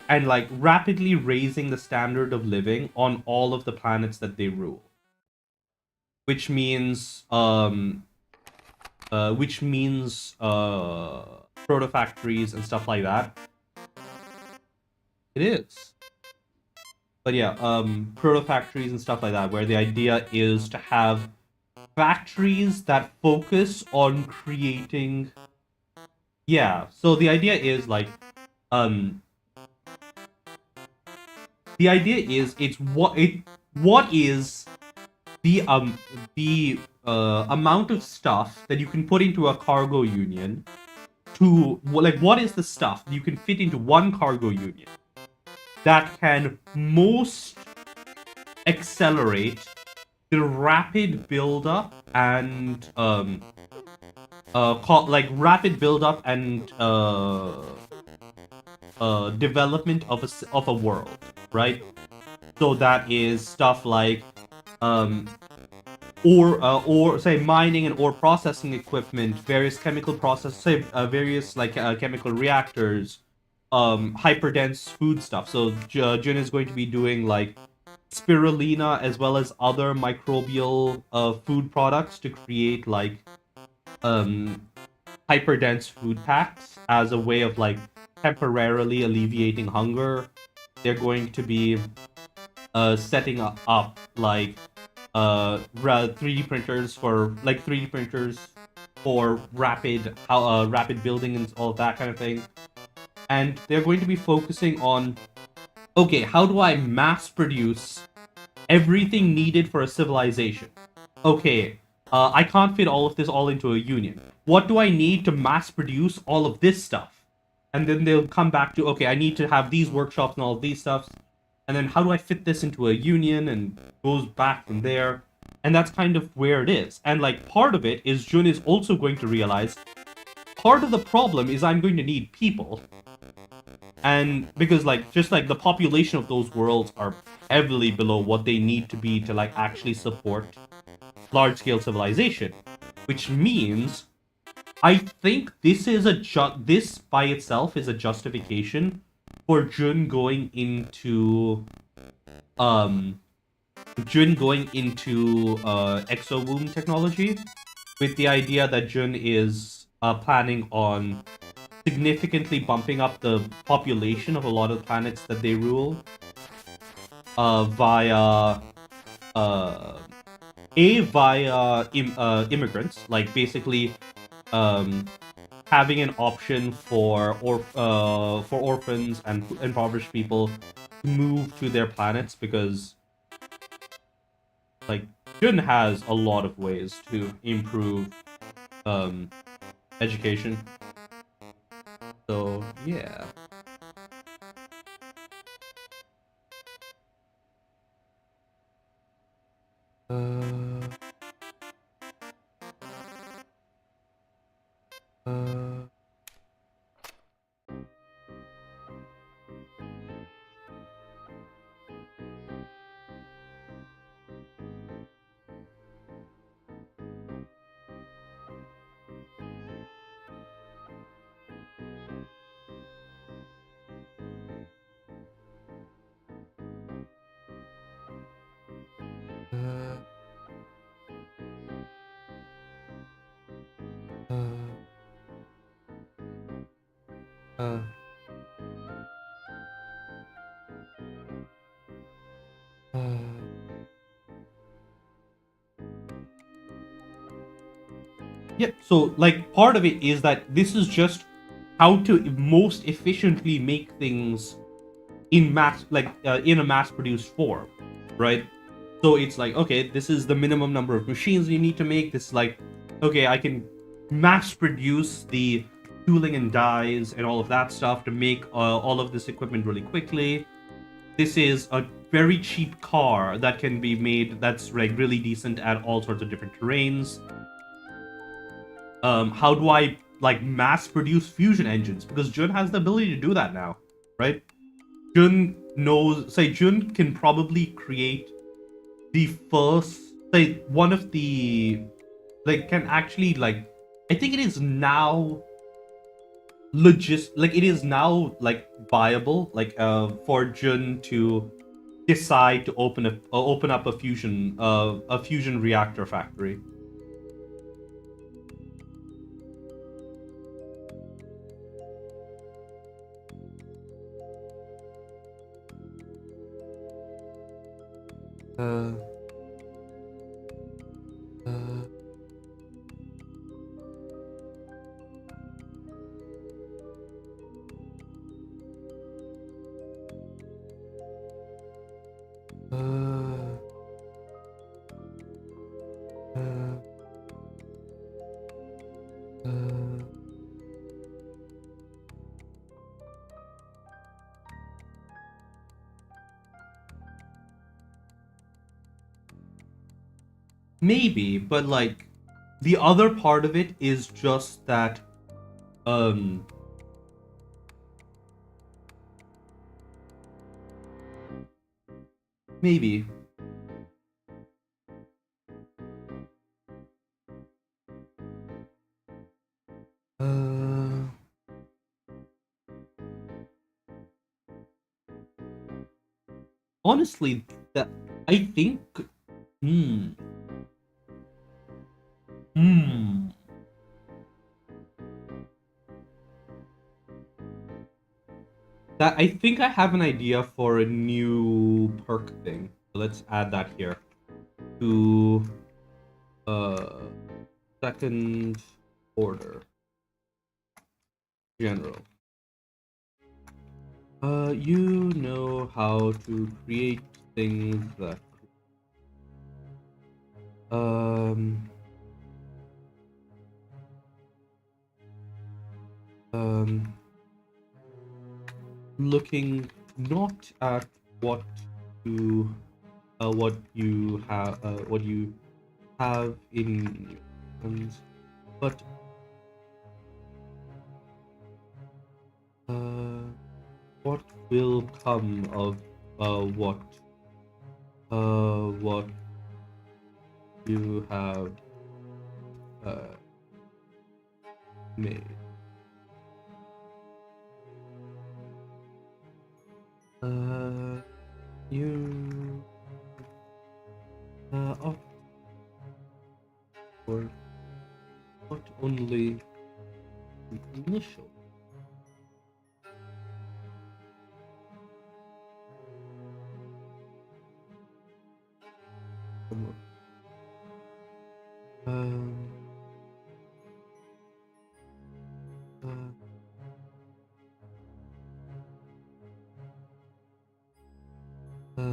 raising the standard of living on all of the planets that they rule. Which means proto factories and stuff like that. It is. But yeah, proto factories and stuff like that, where the idea is to have factories that focus on creating. Yeah, so the idea is like, um, the idea is what is the amount of stuff that you can put into a cargo union to like what is the stuff you can fit into one cargo union that can most accelerate the rapid buildup and like rapid buildup and development of a world, right? So that is stuff like um or say mining and ore processing equipment, various chemical process, say various like chemical reactors, hyperdense food stuff. So Jun is going to be doing like spirulina as well as other microbial food products to create like um hyperdense food packs as a way of like temporarily alleviating hunger. They're going to be setting up like 3D printers for like 3D printers for rapid building and all that kind of thing. And they're going to be focusing on, okay, how do I mass produce everything needed for a civilization? Okay, I can't fit all of this all into a union. What do I need to mass produce all of this stuff? And then they'll come back to, okay, I need to have these workshops and all of these stuffs. And then how do I fit this into a union, and goes back from there. And that's kind of where it is. And like part of it is Jun is also going to realize part of the problem is I'm going to need people. And because like just like the population of those worlds are heavily below what they need to be to like actually support large scale civilization, which means I think this is this by itself is a justification for um Jun going into exo womb technology, with the idea that Jun is planning on significantly bumping up the population of a lot of planets that they rule via uh, immigrants, like basically um, having an option for orphans and impoverished people to move to their planets, because like Jun has a lot of ways to improve um, education. So yeah. Uh, uh, uh, uh, uh, uh. Yeah, so like part of it is that this is just how to most efficiently make things in a mass produced form, right? So it's like, okay, this is the minimum number of machines you need to make. This is like, okay, I can mass produce the tooling and dies and all of that stuff to make all of this equipment really quickly. This is a very cheap car that can be made that's like really decent at all sorts of different terrains. How do I like mass produce fusion engines? Because Jun has the ability to do that now, right? Jun can probably create the first, say, one of the, like, can actually, like, I think it is now like, it is now, like, viable, like, for Jun to decide to open up a fusion reactor factory. Uh, uh, uh, uh, maybe, but like the other part of it is just that um maybe uh honestly that I think hmm hmm that I think I have an idea for a new perk thing. Let's add that here to uh second order general. You know how to create things that um um looking not at you what you have in your hands, but uh what will come of what you have uh made. You opt for not only the initial um uh, uh,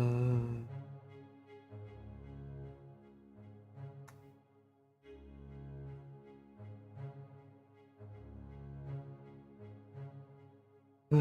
uh,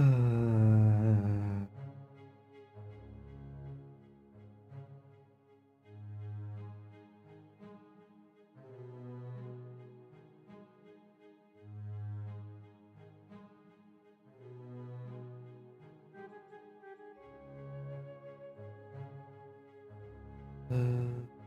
uh,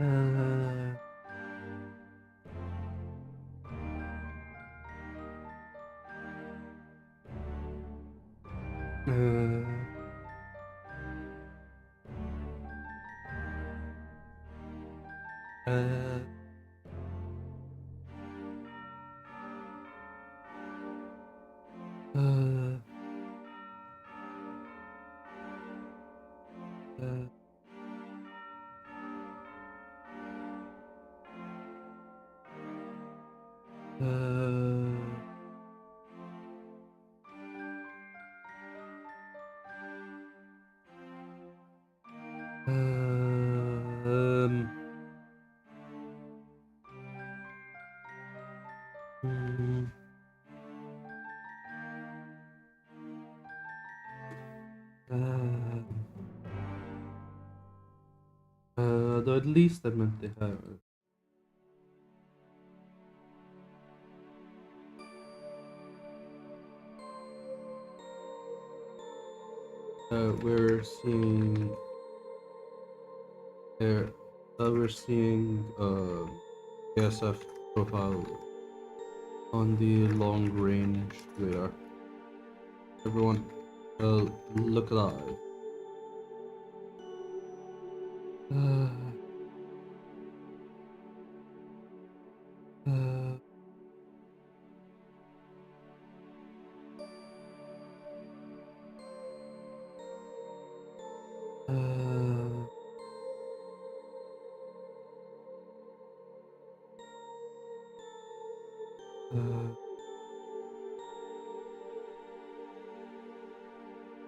Uh, uh, uh, um, mm, though at least I meant they have. We're seeing there. We're seeing ASF profile on the long range radar. Everyone, look alive. Uh, uh,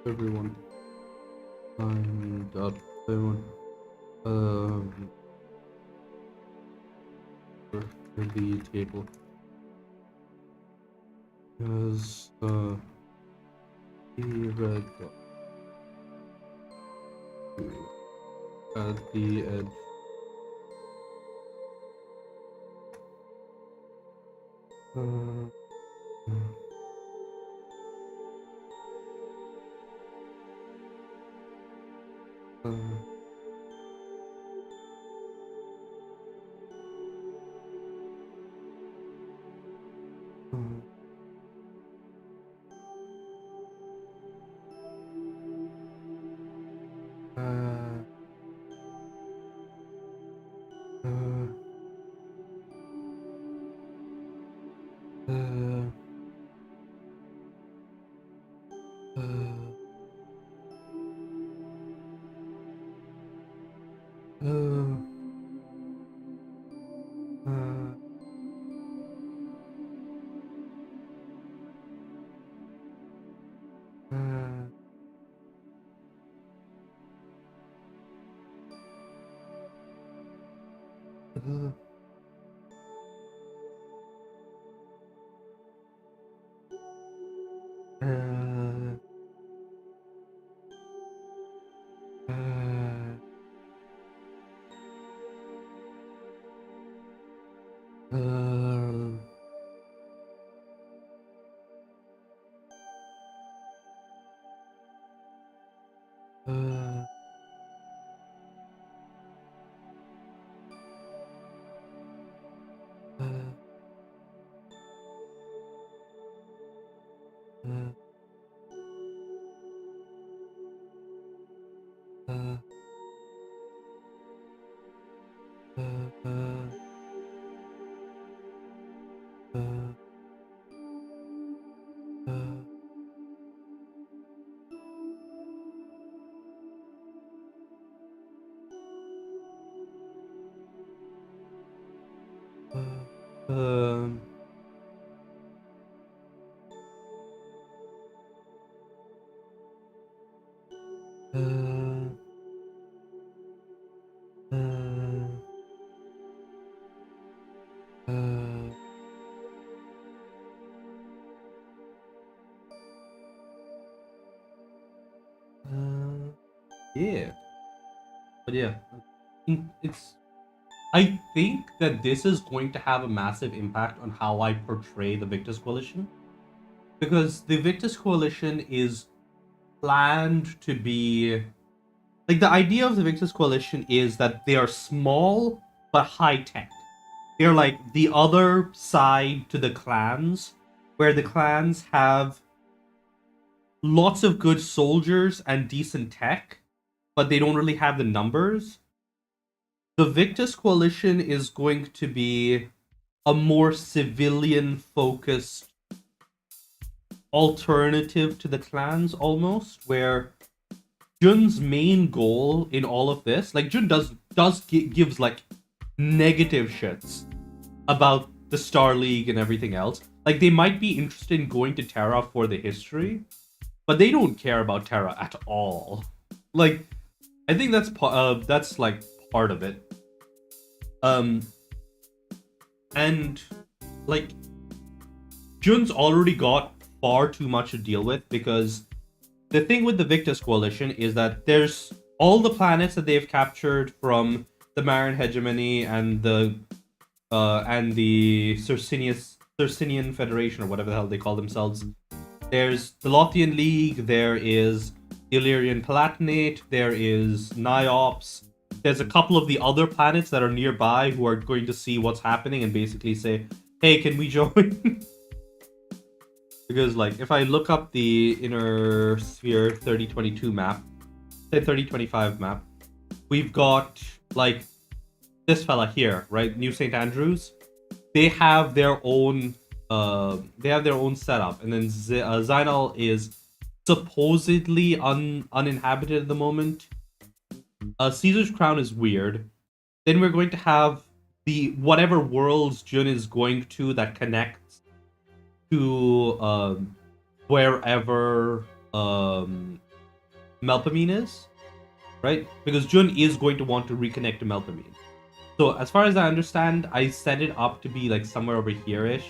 everyone, find up everyone. For the table, because the red dot at the edge. Um, yeah, but yeah, it's. I think that this is going to have a massive impact on how I portray the Victus Coalition, because the Victus Coalition is planned to be like the idea of the Victus Coalition is that they are small but high tech. They're like the other side to the clans, where the clans have lots of good soldiers and decent tech, but they don't really have the numbers. The Victus Coalition is going to be a more civilian focused alternative to the clans almost, where Jun's main goal in all of this, like Jun gives like negative shits about the Star League and everything else. Like they might be interested in going to Terra for the history, but they don't care about Terra at all. Like I think that's like part of it. And like Jun's already got far too much to deal with, because the thing with the Victus Coalition is that there's all the planets that they've captured from the Marin hegemony and the Circinian Federation, or whatever the hell they call themselves. There's the Lothian League, there is the Illyrian Palatinate, there is Niops. There's a couple of the other planets that are nearby who are going to see what's happening and basically say, hey, can we join? Because, like, if I look up the Inner Sphere 3022 map, say 3025 map, we've got, like, this fella here, right? New St. Andrews. They have their own setup, and then Zainal is supposedly uninhabited at the moment. Caesar's Crown is weird. Then we're going to have the whatever worlds Jun is going to that connects to wherever Melpomene is, right? Because Jun is going to want to reconnect to Melpomene. So as far as I understand, I set it up to be like somewhere over here-ish.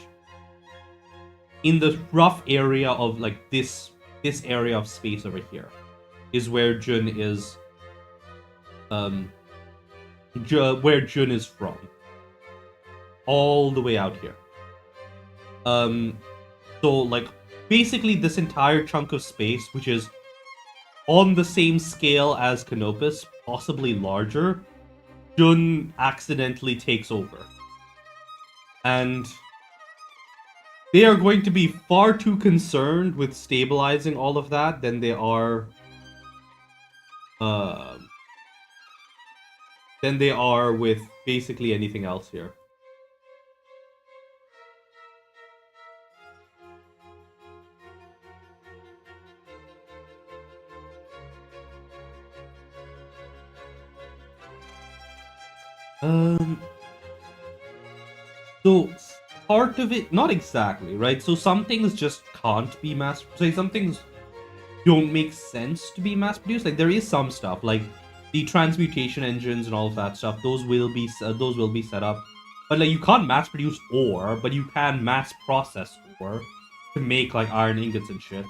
In the rough area of like this area of space over here is where Jun is where Jun is from. All the way out here. So like basically this entire chunk of space, which is on the same scale as Canopus, possibly larger, Jun accidentally takes over. And they are going to be far too concerned with stabilizing all of that than they are with basically anything else here. So part of it, not exactly, right? So some things just can't be some things don't make sense to be mass produced. Like there is some stuff, like the transmutation engines and all of that stuff. Those will be set up, but like you can't mass produce ore, but you can mass process ore to make like iron ingots and shit,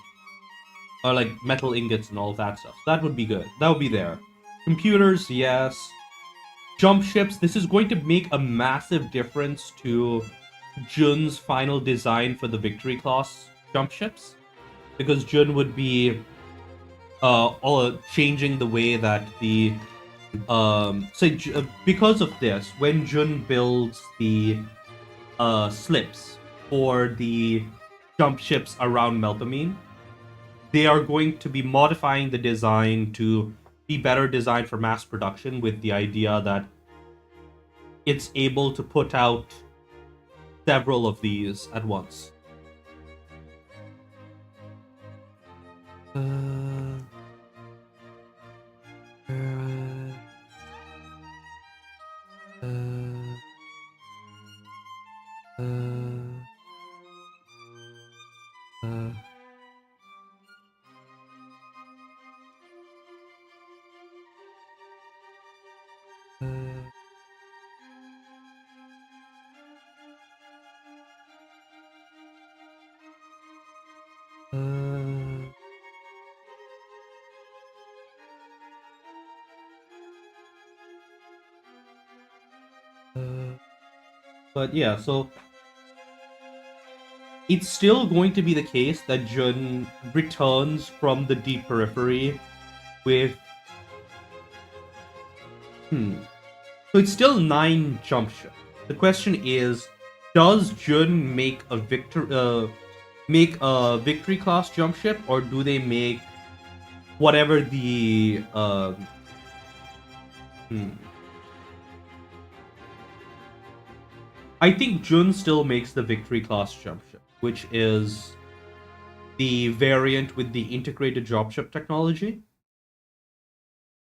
or like metal ingots and all of that stuff. So that would be good. That would be there. Computers, yes. Jump ships. This is going to make a massive difference to Jun's final design for the Victory class jump ships, because Jun would be changing the way that the because of this, when Jun builds the slips for the jump ships around Melpomene, they are going to be modifying the design to be better designed for mass production, with the idea that it's able to put out several of these at once. But yeah, so it's still going to be the case that Jun returns from the deep periphery with So it's still 9 jump ships. The question is, does Jun make a victory class jump ship, or do they make whatever the hmm. I think Jun still makes the victory class jump ship, which is the variant with the integrated dropship technology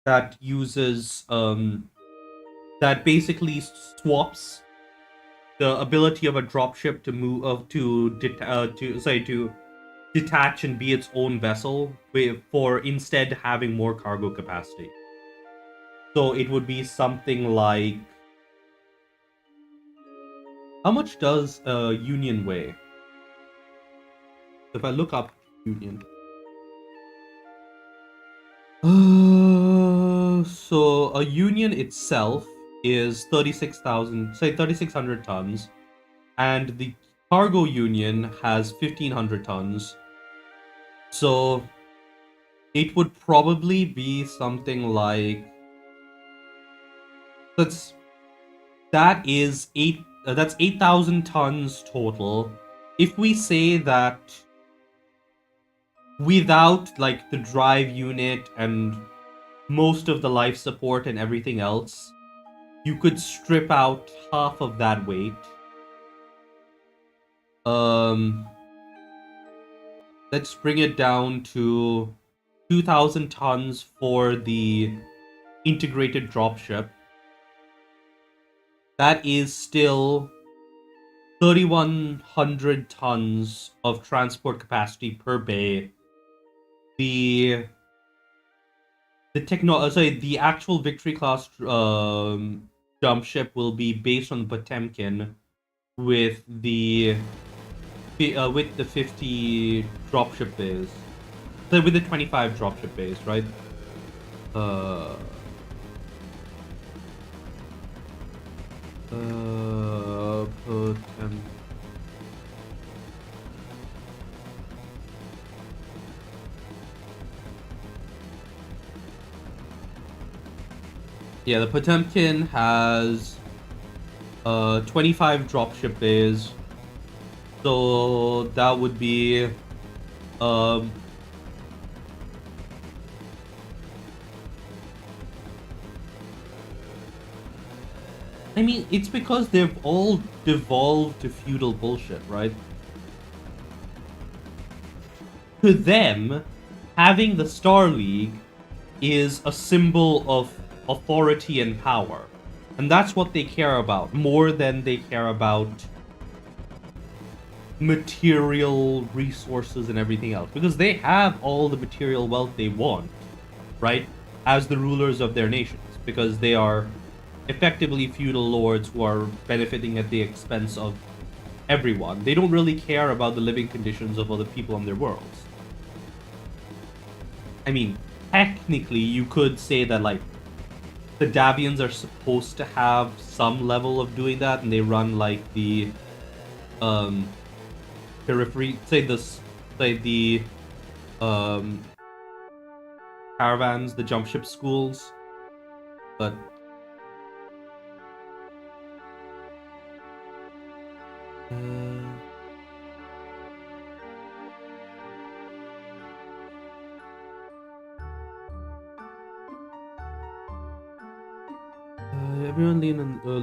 that uses that basically swaps the ability of a dropship to move to detach and be its own vessel for instead having more cargo capacity. So it would be something like, how much does a Union weigh? If I look up Union. So a Union itself is 3600 tons, and the cargo Union has 1500 tons. So it would probably be something like, that's that is that's 8,000 tons total. If we say that without like the drive unit and most of the life support and everything else, you could strip out half of that weight. Um, let's bring it down to 2,000 tons for the integrated dropship. That is still 3,100 tons of transport capacity per bay. The the actual victory class jump ship will be based on Potemkin with the 50 dropship bays. So with the 25 dropship bays, right? Uh, Potemkin. Yeah, the Potemkin has 25 dropship bays. So that would be I mean, it's because they've all devolved to feudal bullshit, right? To them, having the Star League is a symbol of authority and power. And that's what they care about, more than they care about material resources and everything else. Because they have all the material wealth they want, right? As the rulers of their nations. Because they are effectively feudal lords who are benefiting at the expense of everyone. They don't really care about the living conditions of other people on their worlds. I mean, technically, you could say that, like, the Davians are supposed to have some level of doing that, and they run, like, the, periphery, caravans, the jump ship schools, but everyone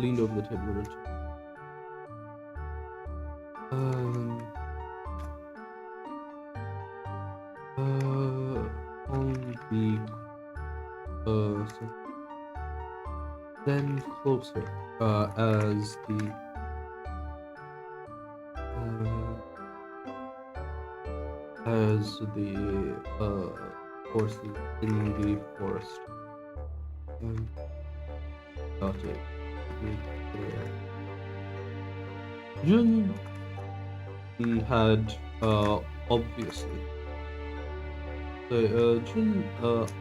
leaned over the table. On the then closer as the horses in the forest. Okay. Jun had obviously Jun had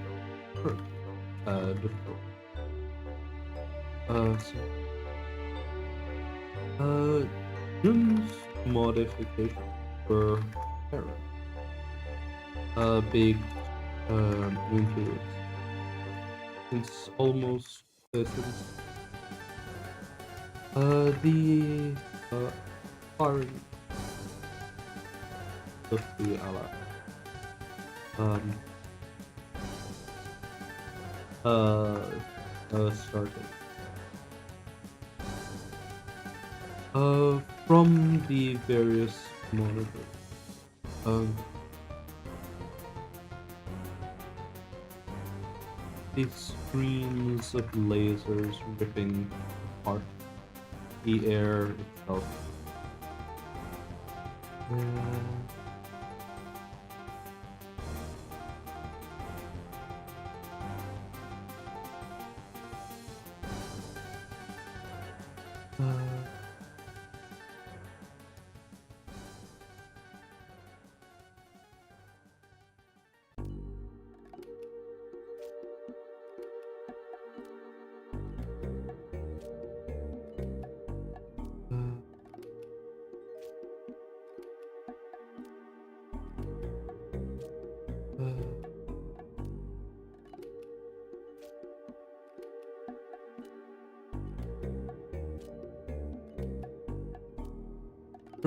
Jun's modifications were apparent. Big moon periods. Since almost since the foreign of the ally um started from the various monitors. Um, these streams of lasers ripping apart the air itself.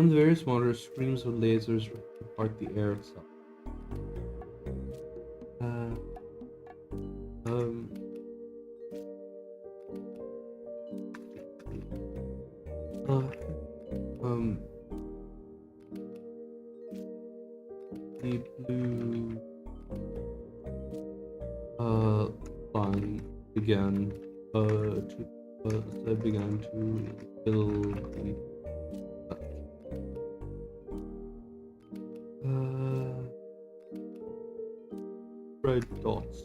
From the various monitors, streams of lasers rip apart the air itself. The blue line began to fill the red dots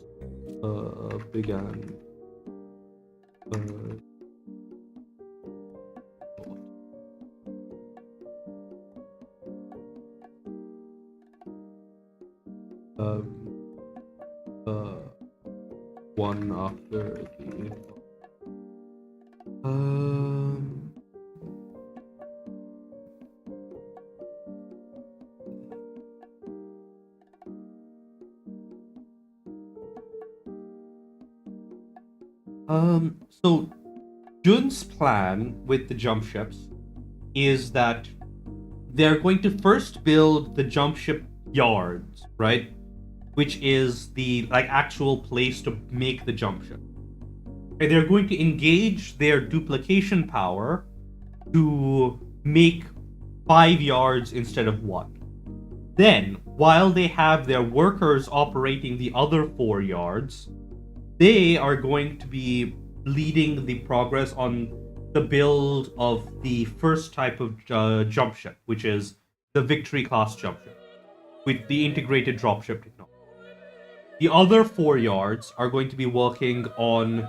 began one after the so Jun's plan with the jump ships is that they're going to first build the jump ship yards, right? Which is the actual place to make the jump ship. And they're going to engage their duplication power to make 5 yards instead of 1. Then, while they have their workers operating the other 4 yards, they are going to be leading the progress on the build of the first type of jump ship, which is the Victory class jump ship with the integrated dropship technology. The other 4 yards are going to be working on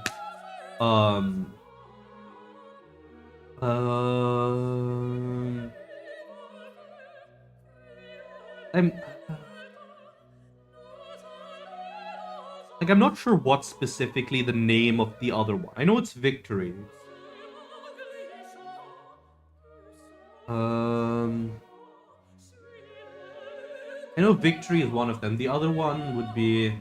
I'm not sure what specifically the name of the other one. I know it's Victory. I know Victory is one of them. The other one would be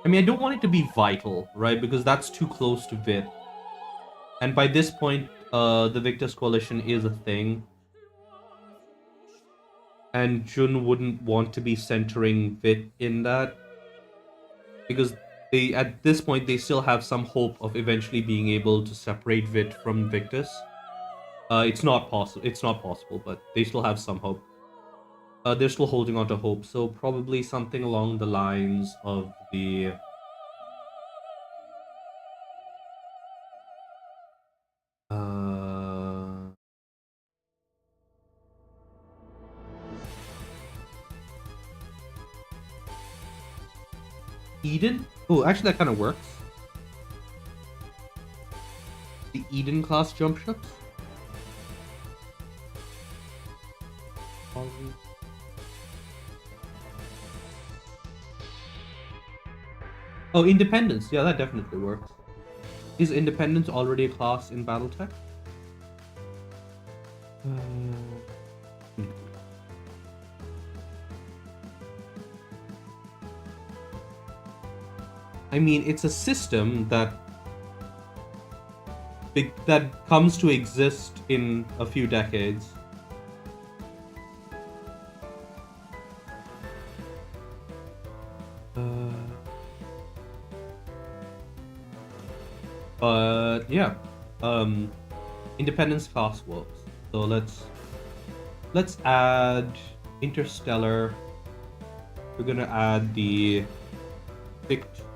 I mean, I don't want it to be Vital, right? Because that's too close to Vit. And by this point, the Victus Coalition is a thing. And Jun wouldn't want to be centering Vit in that. Because they, at this point, they still have some hope of eventually being able to separate Vit from Victus. It's not possible, but they still have some hope. They're still holding on to hope, so probably something along the lines of the Eden? Oh, actually that kind of works. The Eden class jump ships? Oh, Independence. Yeah, that definitely works. Is Independence already a class in BattleTech? Hmm. I mean, it's a system that comes to exist in a few decades. But yeah, Independence class works. So let's add Interstellar. We're gonna add the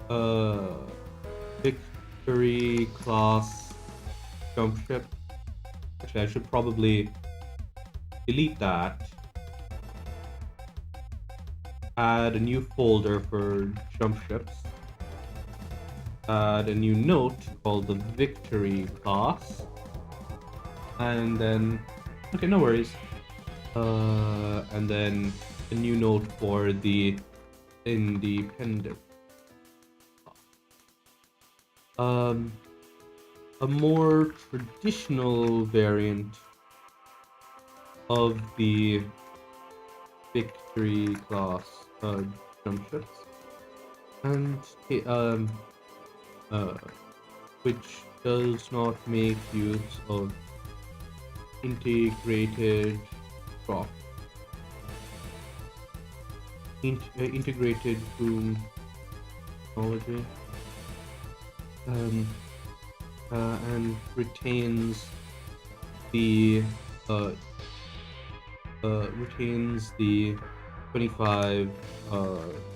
uh, Victory class jump ship. Actually, I should probably delete that. Add a new folder for jump ships. Add a new note called the Victory class. And then, okay, no worries. And then a new note for the Independent. A more traditional variant of the Victory class jump ships, and which does not make use of integrated prop integrated boom technology, and retains the 25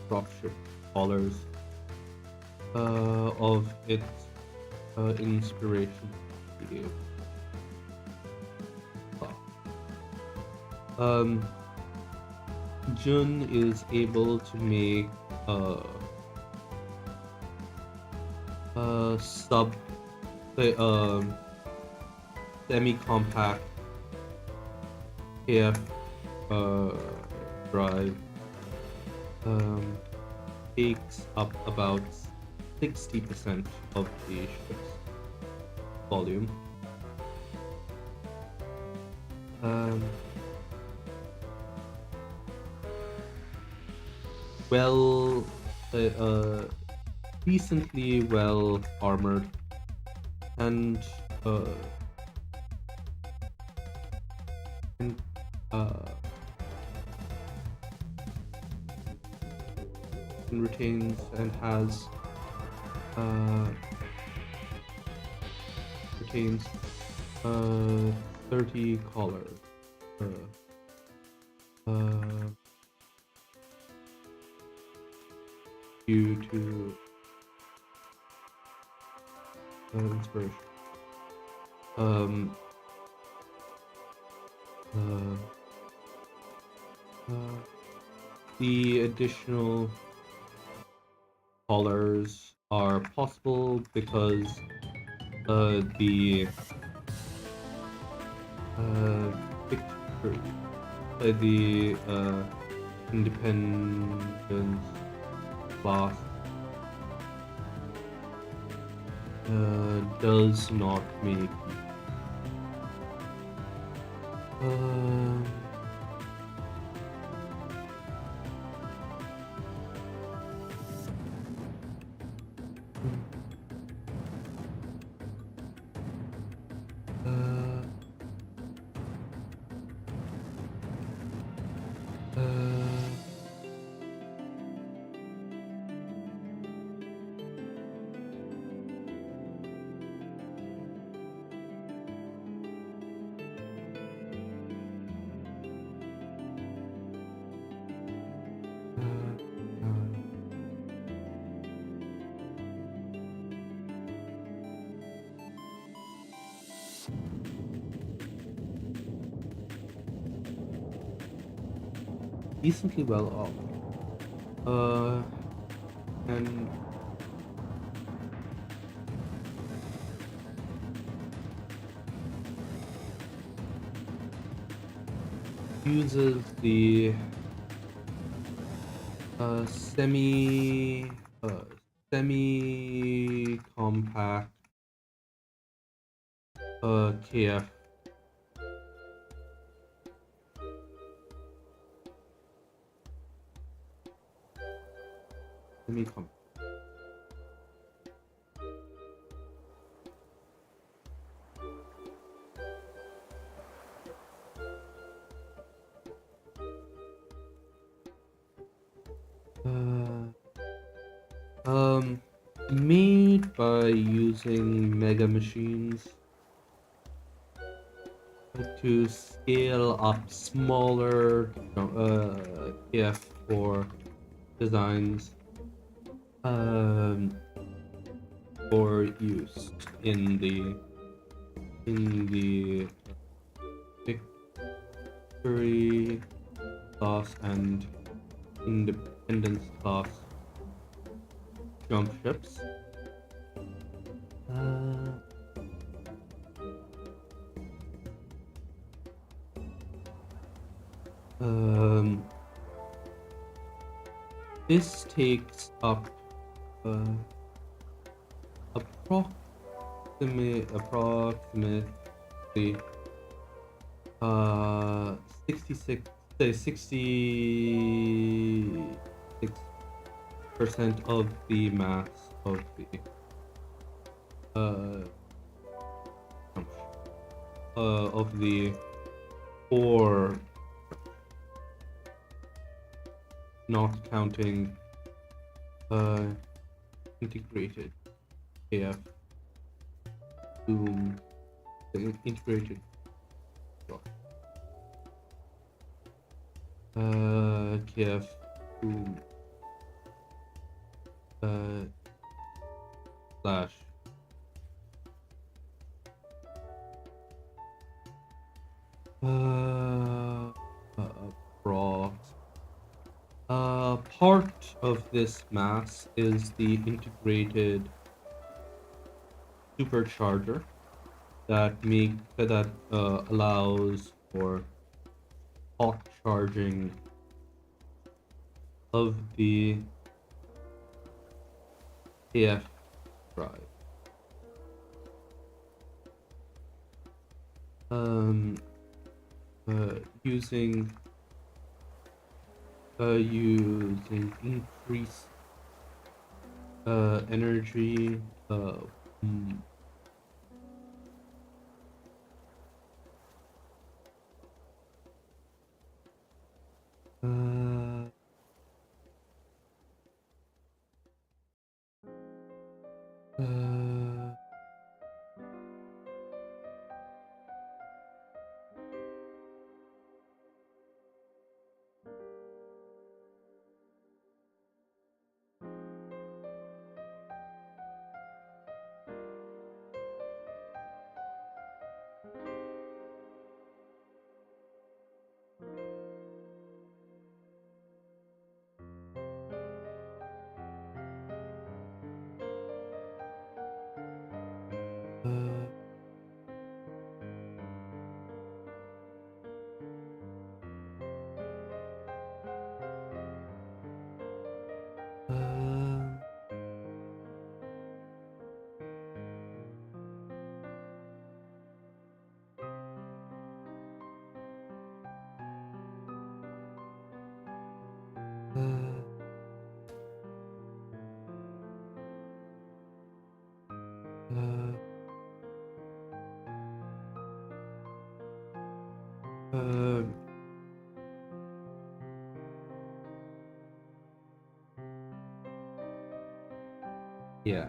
dropship dollars of its inspiration. Jun is able to make sub semi-compact KF drive. Takes up about 60% of the ship's volume. Well, decently well armored, and and retains and has retains 30 collars. Due to inspiration. The additional colors are possible because the Independence class does not make decently well off. And uses the semi compact KF. Let me come. Made by using mega machines to scale up smaller KF4 designs for use in the victory class and independence class jump ships. This takes up approximately 66% of the mass of the core, not counting integrated KF boom, integrated KF boom slash prox. Part of this mass is the integrated supercharger that allows for hot charging of the AF drive. Using increased energy yeah.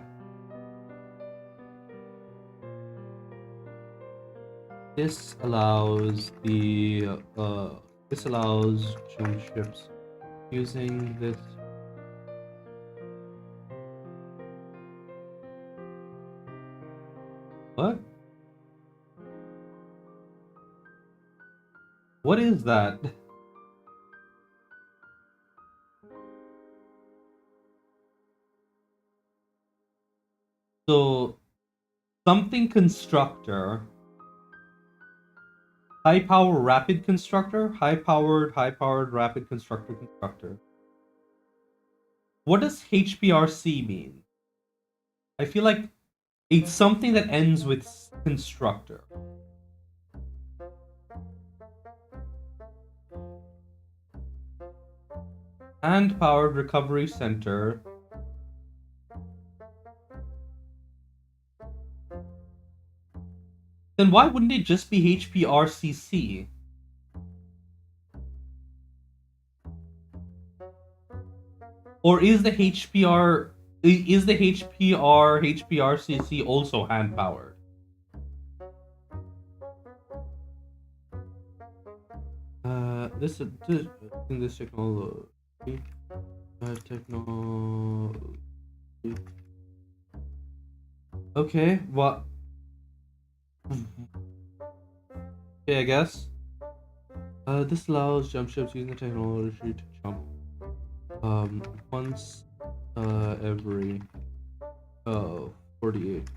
This allows jump ships using this. What? What is that? So, something constructor, high power rapid constructor, high powered rapid constructor. What does HPRC mean? I feel like It's something that ends with constructor. Hand-powered recovery center. Then why wouldn't it just be HPRCC? Or is the HPRCC also hand powered? This in this technology. Technology. Okay, what? Okay, I guess. This allows jump ships using the technology to jump. Once every 48.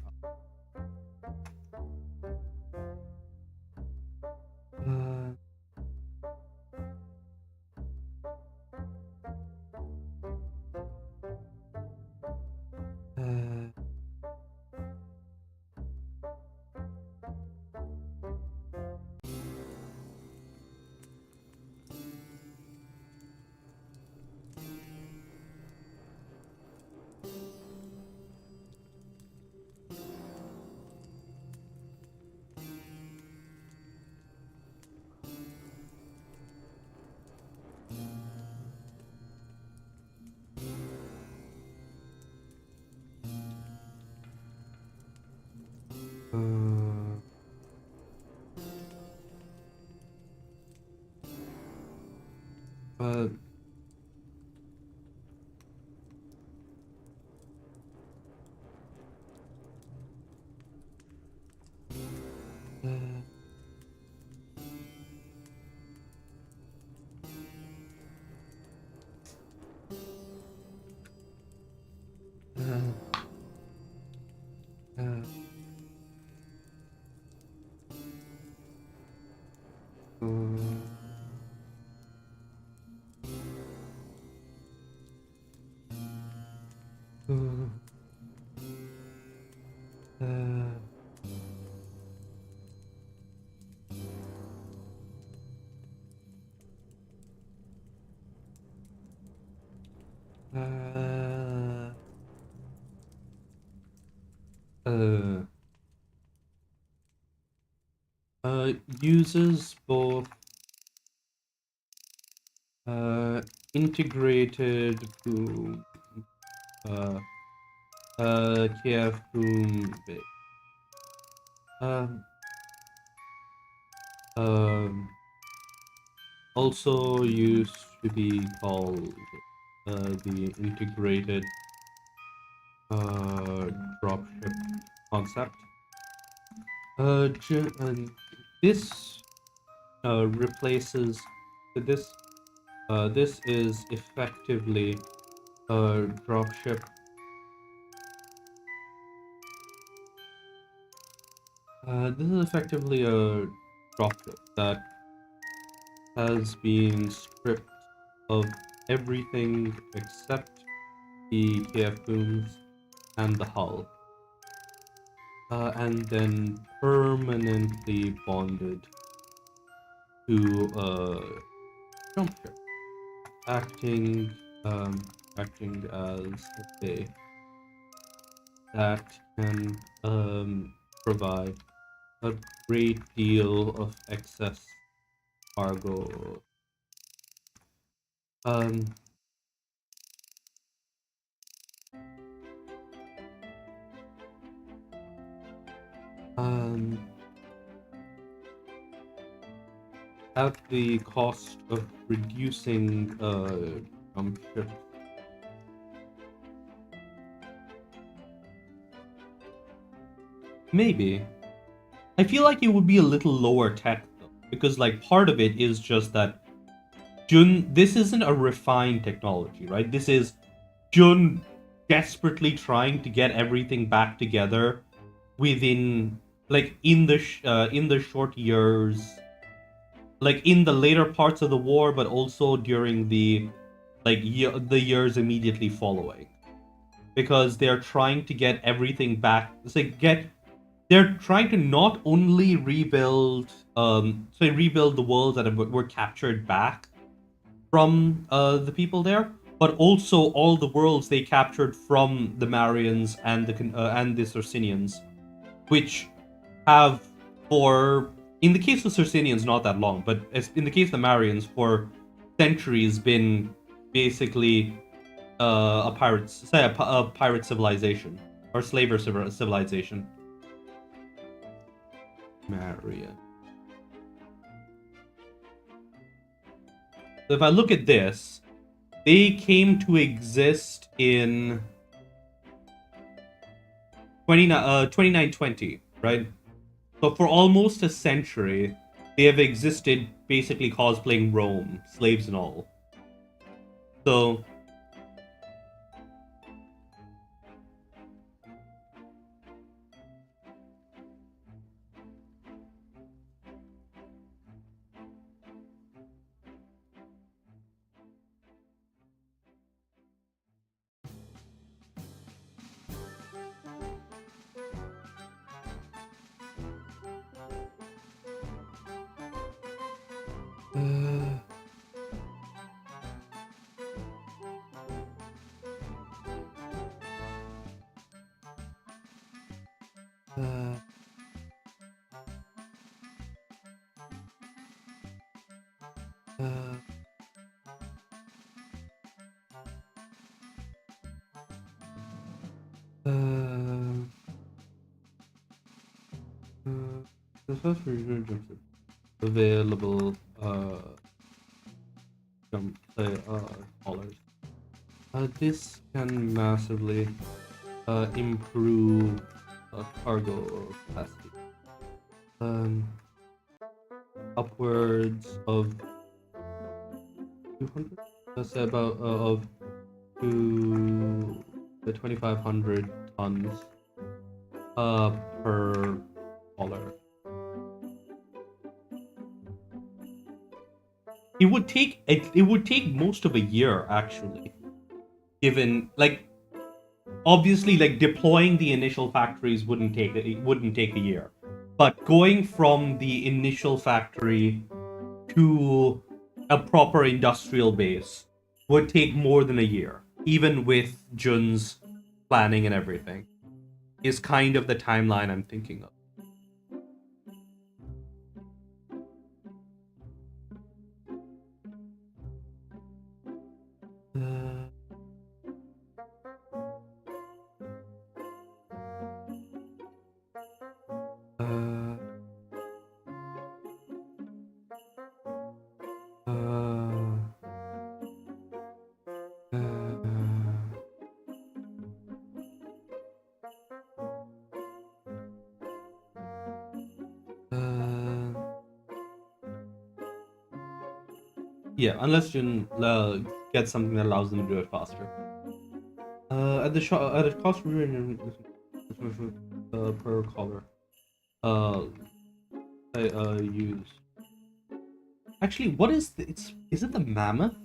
Uses both integrated boom, KF boom bit. Also used to be called the integrated dropship concept. This replaces this. This is effectively a dropship. This is effectively a dropship that has been stripped of everything except the KF booms and the hull, and then permanently bonded to a jump ship, acting as a that can provide a great deal of excess cargo. At the cost of reducing jump ships. Maybe. I feel like it would be a little lower tech though, because like part of it is just that this isn't a refined technology, right? This is Jun desperately trying to get everything back together within like in the short years, like in the later parts of the war, but also during the the years immediately following. because they're trying to get everything back. They're trying to not only rebuild rebuild the worlds that were captured back from the people there, but also all the worlds they captured from the Marians and the Circinians, which have, for in the case of Circinians, not that long, but in the case of the Marians, for centuries been basically a pirate civilization or slaver civilization. Marian. So if I look at this, they came to exist in 2920, right? So for almost a century, they have existed basically cosplaying Rome, slaves and all. So the first regional jump available dollars. This can massively improve cargo capacity. Upwards of 200. Let's say about of to the 2,500 tons per dollar. It would take most of a year, actually, given, like, obviously, like, deploying the initial factories wouldn't take a year, but going from the initial factory to a proper industrial base would take more than a year, even with Jun's planning and everything, is kind of the timeline I'm thinking of. Yeah, unless Jun gets something that allows them to do it faster. At a cost per color. I use. Actually, what is is it the mammoth?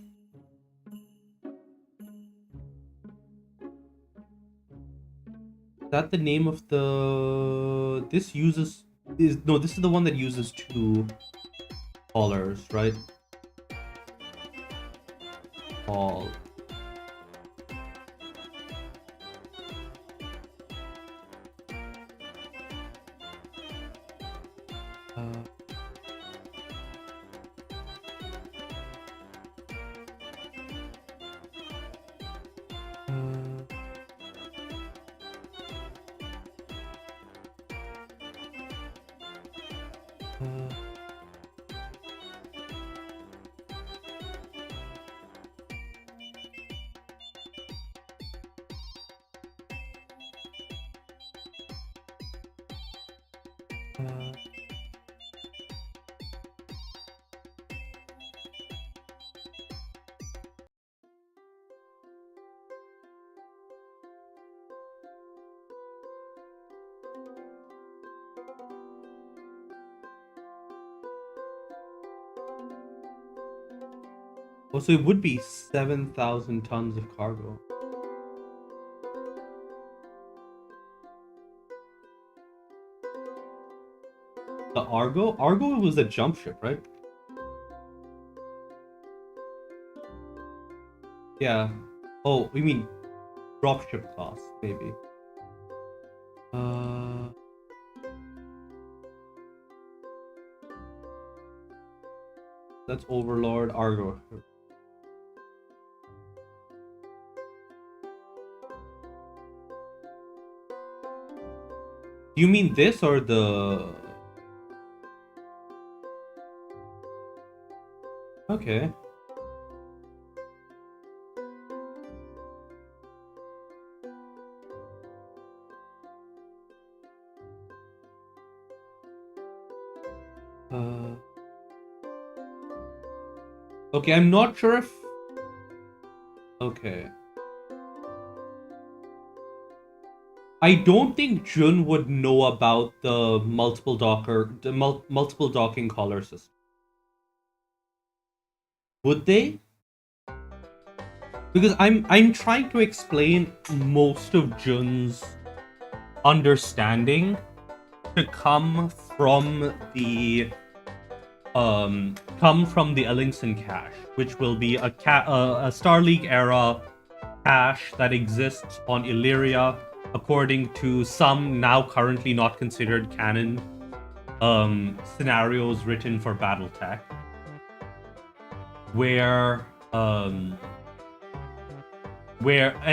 Is that the name of the? This uses no. This is the one that uses 2 colors, right? All. Oh, so it would be 7,000 tons of cargo. The Argo? Argo was a jump ship, right? Yeah. Oh, we mean dropship class, maybe. That's Overlord Argo. Do you mean this or the... Okay. Okay, I'm not sure if... Okay. I don't think Jun would know about the multiple docking collar system. Would they? Because I'm trying to explain most of Jun's understanding to come from the Ellingson cache, which will be a Star League era cache that exists on Illyria, according to some now currently not considered canon scenarios written for BattleTech, where and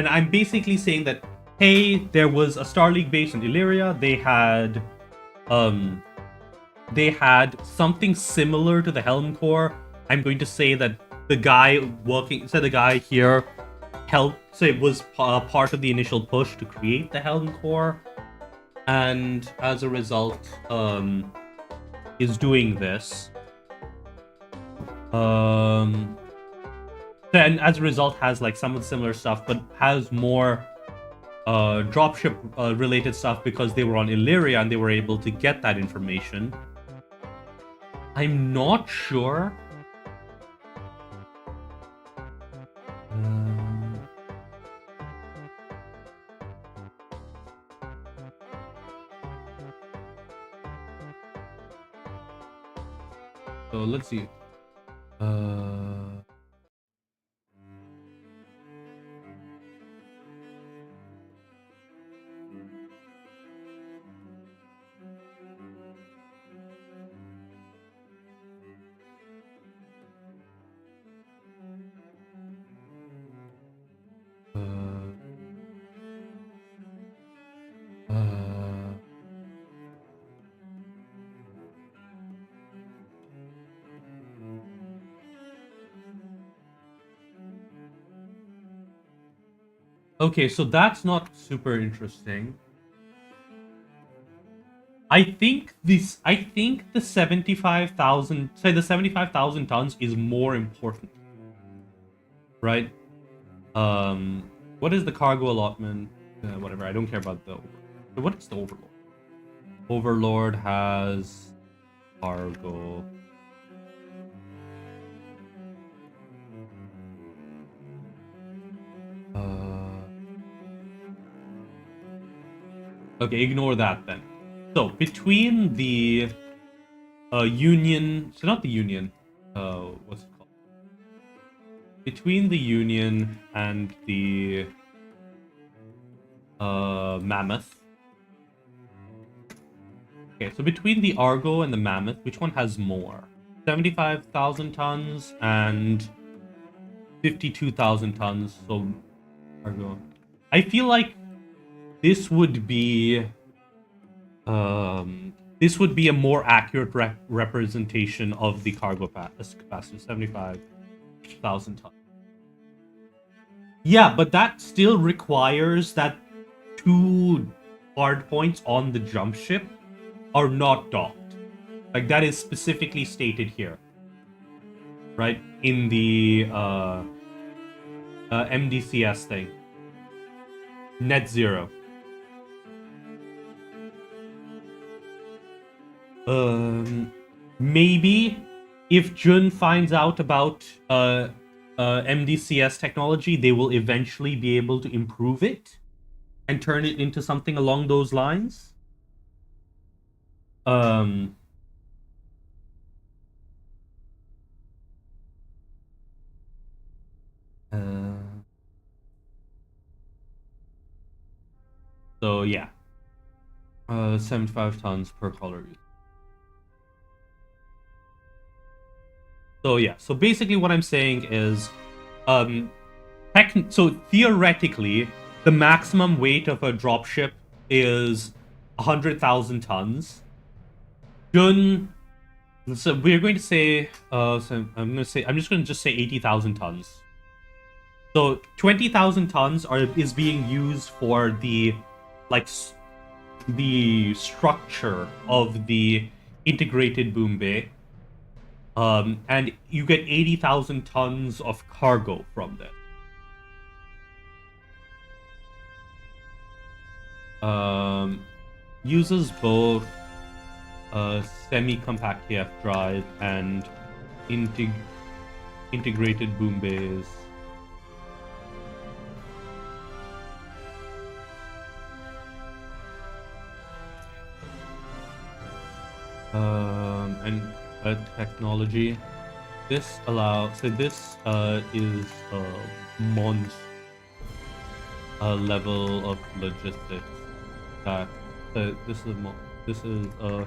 I'm basically saying that, hey, there was a Star League base in Illyria. They had something similar to the Helm Core. I'm going to say that the guy here was part of the initial push to create the Helm Core, and as a result, is doing this. And as a result has like some of the similar stuff, but has more dropship related stuff because they were on Illyria and they were able to get that information. I'm not sure. So let's see. Okay, so that's not super interesting. I think the 75,000 tons is more important. Right? What is the cargo allotment? Whatever, I don't care about the... What is the Overlord? Overlord has cargo. Okay, ignore that then. So, between the Union... So, not the Union. What's it called? Between the Union and the Mammoth. Okay, so between the Argo and the Mammoth, which one has more? 75,000 tons and 52,000 tons. So, Argo. I feel like this would be a more accurate representation of the cargo capacity, 75,000 tons. Yeah, but that still requires that 2 hard points on the jump ship are not docked. Like, that is specifically stated here. Right? In the MDCS thing. Net zero. Maybe if Jun finds out about MDCS technology, they will eventually be able to improve it and turn it into something along those lines. So yeah, 75 tons per calorie. So yeah, so basically what I'm saying is, um, so theoretically, the maximum weight of a dropship is 100,000 tons. Jun, so we're going to say, I'm just going to just say 80,000 tons. So 20,000 tons is being used for the, like, the structure of the integrated boom bay. And you get 80,000 tons of cargo from this. Uses both semi-compact TF drive and integrated boom bays. And technology. This allows, so this is a MoC level of logistics. That this is a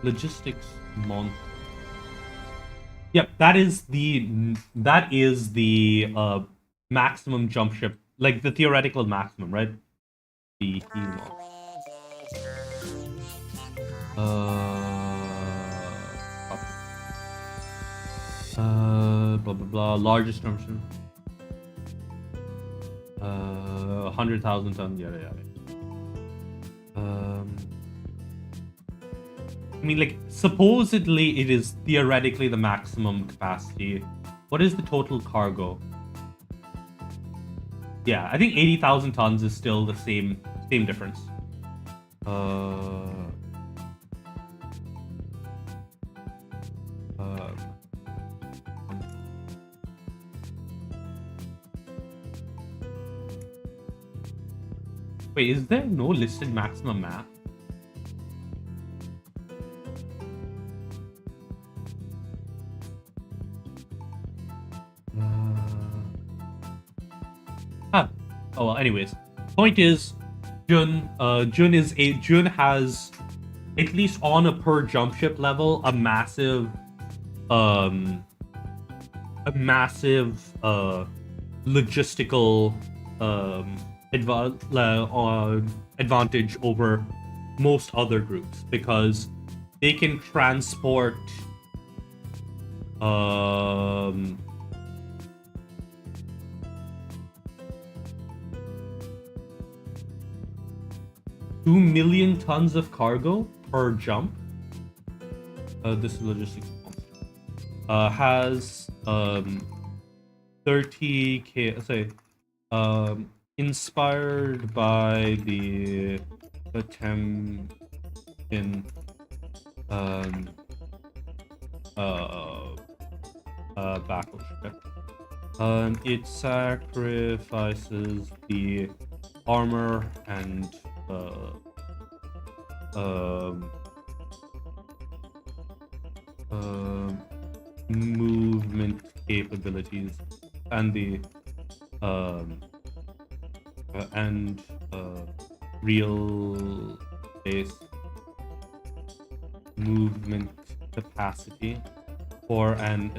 logistics MoC. Yep, that is the maximum jump ship, like the theoretical maximum, right? The HEMOC. Blah blah blah. Largest jump 100,000 ton. Yada yada. I mean, like, supposedly it is theoretically the maximum capacity. What is the total cargo? Yeah, I think 80,000 tons is still the same difference. Wait, is there no listed maximum mass? Oh well. Anyways, point is, Jun has, at least on a per jump ship level, a massive logistical advantage over most other groups, because they can transport 2 million tons of cargo per jump. This is logistics. Has 30k. Say, inspired by the Potemkin battleship. It sacrifices the armor and movement capabilities and the real base movement capacity for an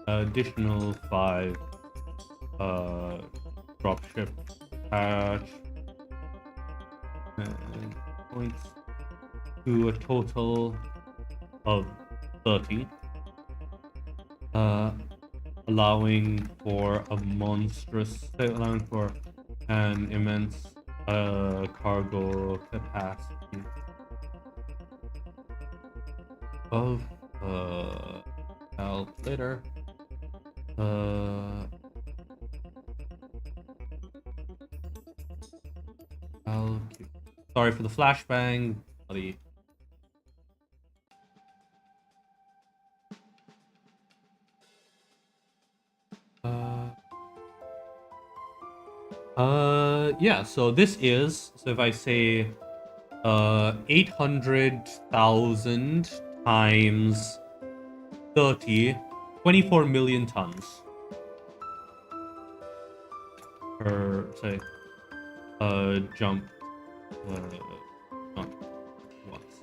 additional 5 dropship patch, points to a total of 30, allowing for an immense cargo capacity of later. Sorry for the flashbang, buddy. Yeah, so this is, so if I say 800,000 times 30, 24 million tons. per say jump not once.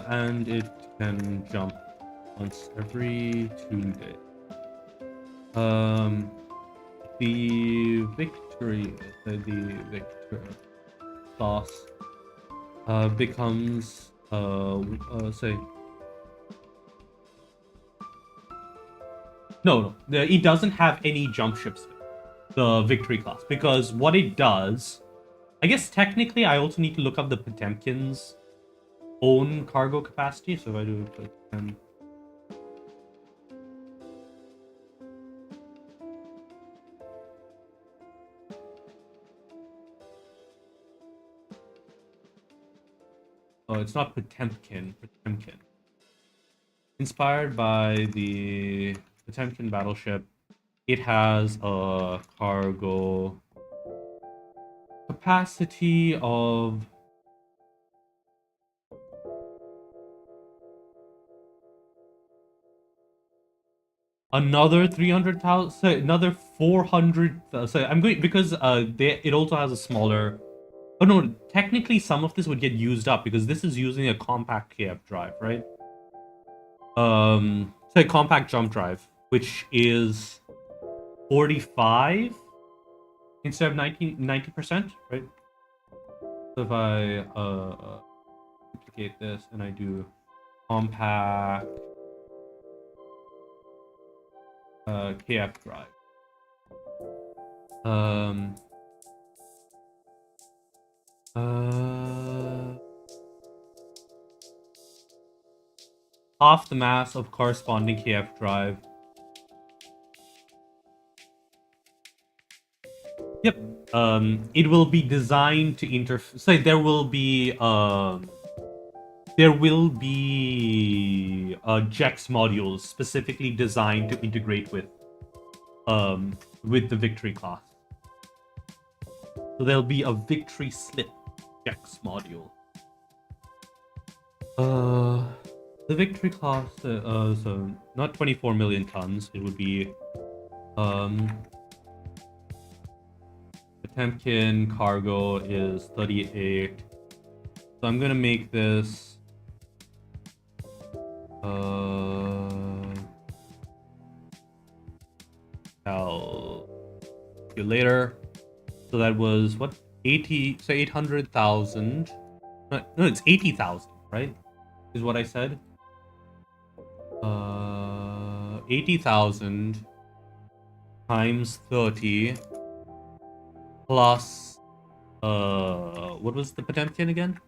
And it can jump once every 2 days. The victory class becomes say no, it doesn't have any jump ships, the victory class, because what it does, I guess technically I also need to look up the Potemkin's own cargo capacity. So if I do Potemkin, oh, it's not Potemkin. Inspired by the Potemkin battleship, it has a cargo capacity of another 300,000, so another 400. So I'm going because it also has a smaller. Oh no, technically some of this would get used up because this is using a compact KF drive, right? So a compact jump drive, which is 45 instead of 90%, right? So if I duplicate this and I do compact KF drive, half the mass of corresponding KF drive. Yep. It will be designed to interface. So there will be JEX modules specifically designed to integrate with the victory class. So there'll be a victory slip JEX module. The victory class, so not 24 million tons. It would be Potemkin cargo is 38. So I'm gonna make this calculator. So that was what, 80, so 800,000. No, it's 80,000, right? Is what I said. 80,000 times 30 plus what was the Potemkin again?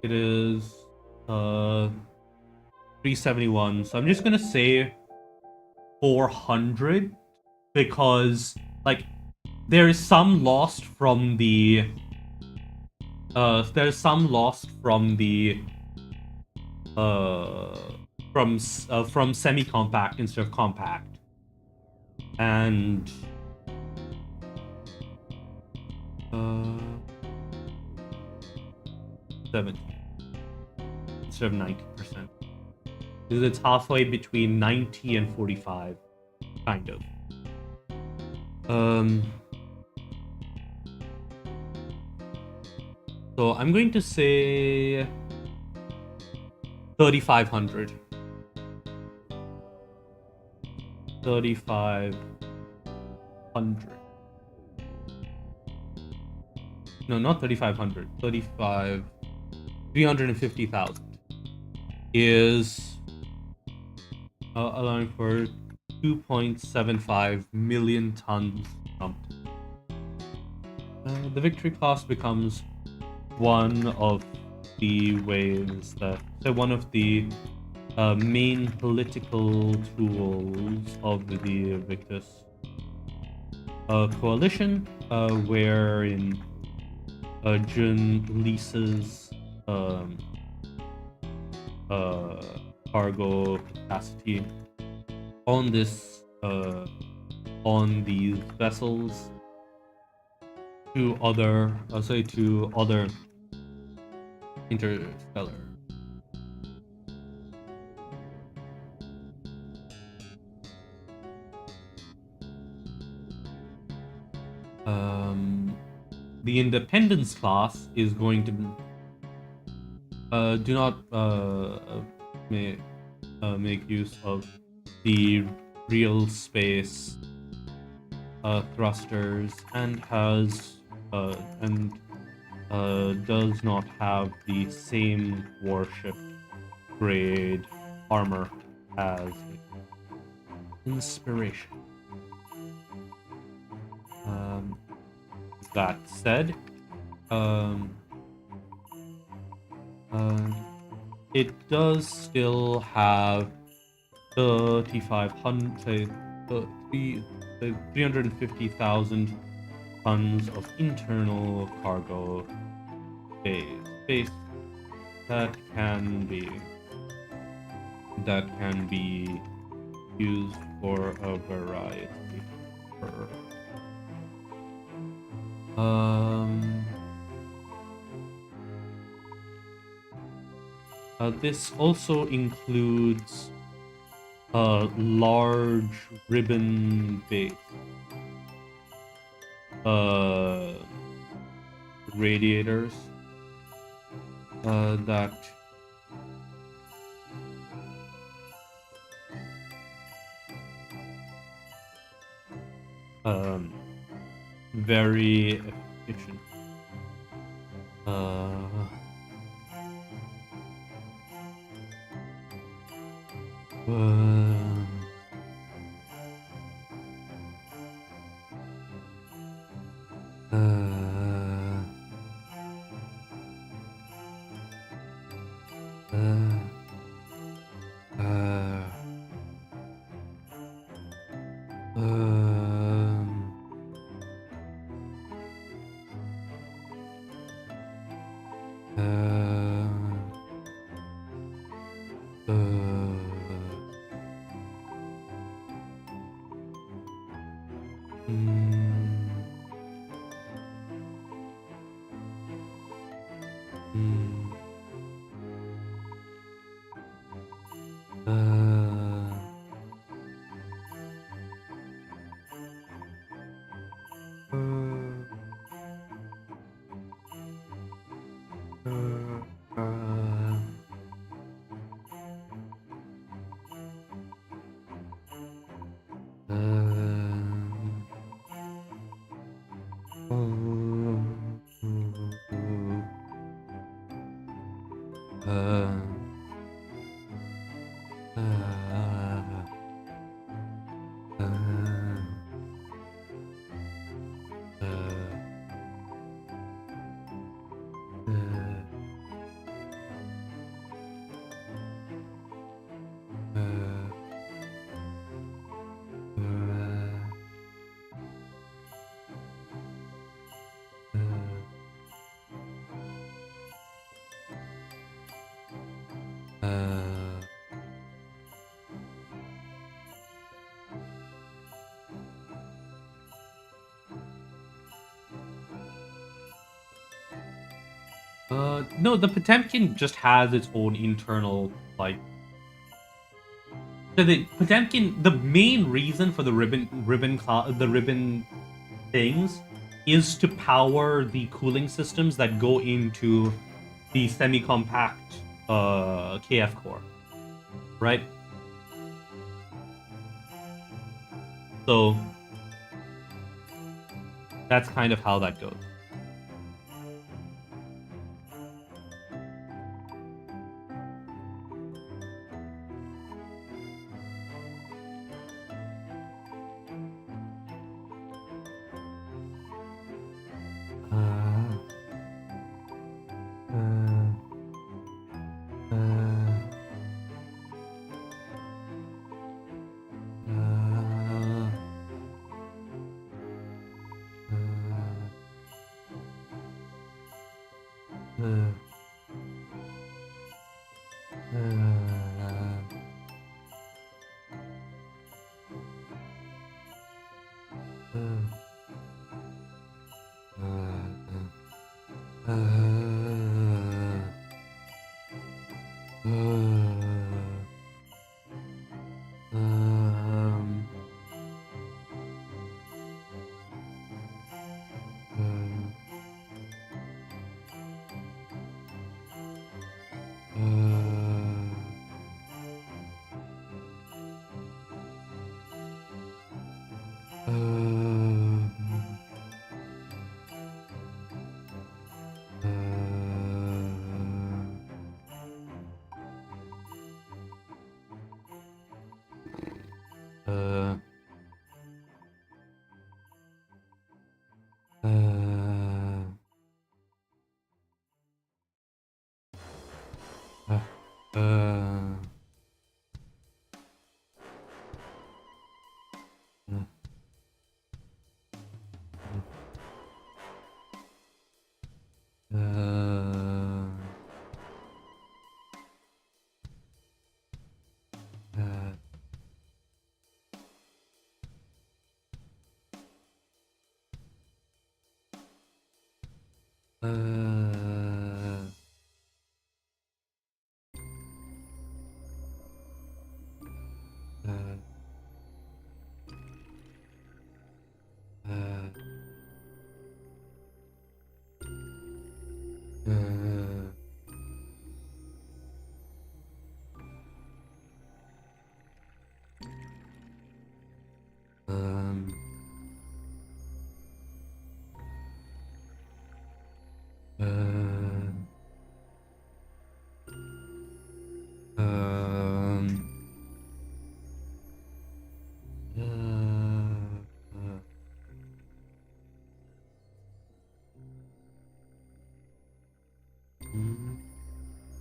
It is 371. So I'm just gonna say 400 because like there is some lost from the from semi-compact instead of compact, and 70 instead of 90%, because it's halfway between 90 and 45, kind of. So I'm going to say 3,500. 3,500. No, not 3,500. 350,000 is allowing for 2.75 million tons dumped. The victory class becomes one of the ways that, so one of the main political tools of the Victus coalition, wherein Jun leases cargo capacity on this on these vessels to other interstellar The Independence class is going to do not make use of the real space thrusters and does not have the same warship grade armor as Inspiration. That said, it does still have 350,000 tons of internal cargo space that can be used for a variety of this also includes a large ribbon base radiators that very efficient. No, the Potemkin just has its own internal, like... So the Potemkin, the main reason for the ribbon things is to power the cooling systems that go into the semi-compact KF core, right? So that's kind of how that goes.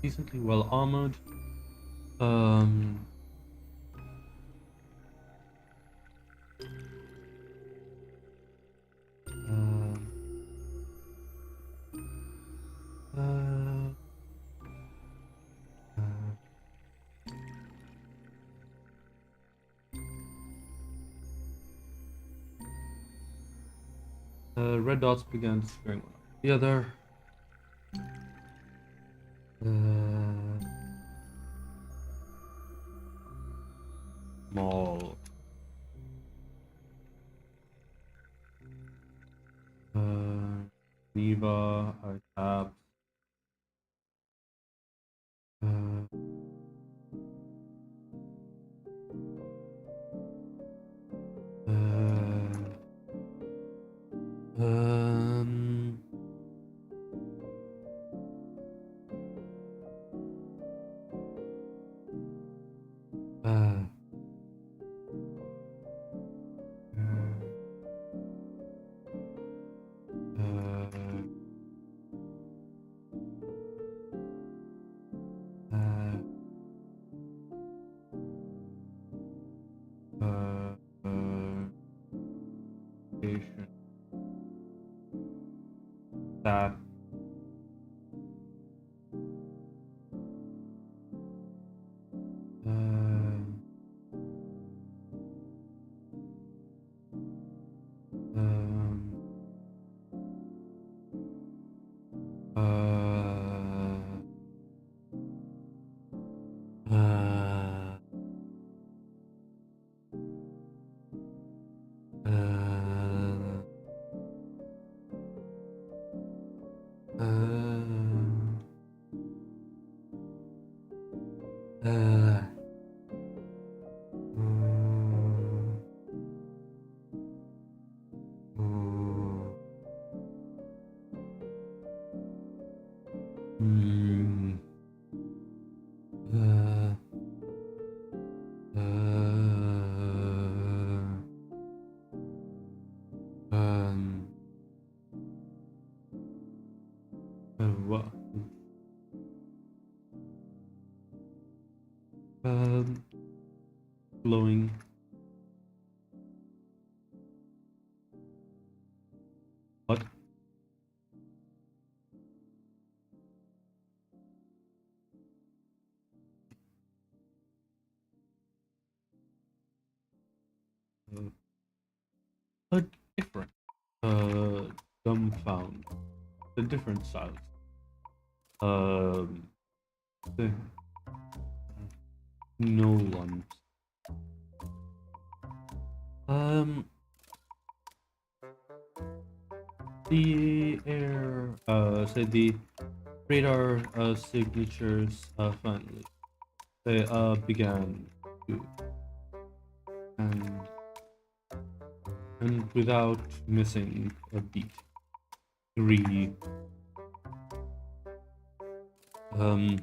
Decently well armored. Red dots began disappearing one after the other. Mall. Viva, tab. That what? Glowing. What? A different. Dumbfound. The different styles. The no ones. The air. So the radar signatures. Finally, they began to and and without missing a beat. 3 um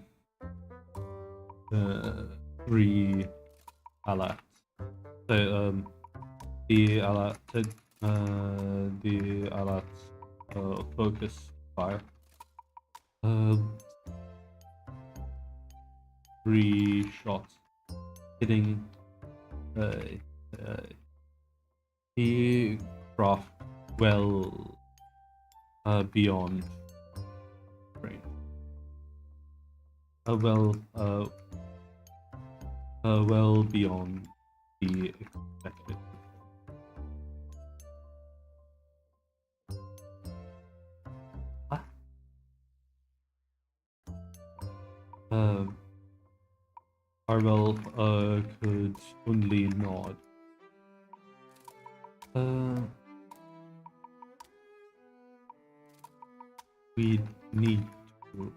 3 alat. So the alat focus fire. 3 shots hitting the craft well beyond range. Well beyond the expected. Harwell could only nod. We need to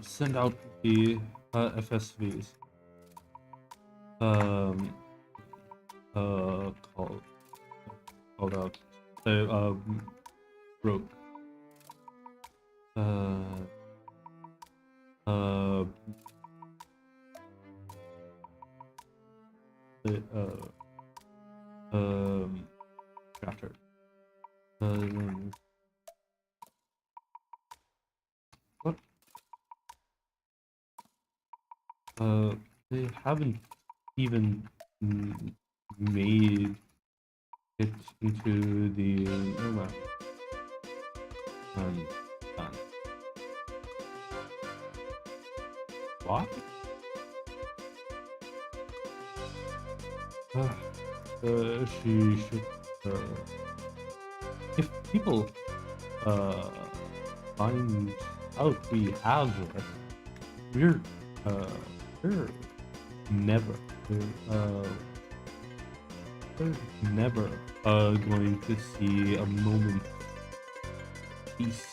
send out the FSVs. Called out. So broke. Shattered. What? They haven't even made it into the map. Done. What? She should. If people find out we have her, we're never going to see a moment of peace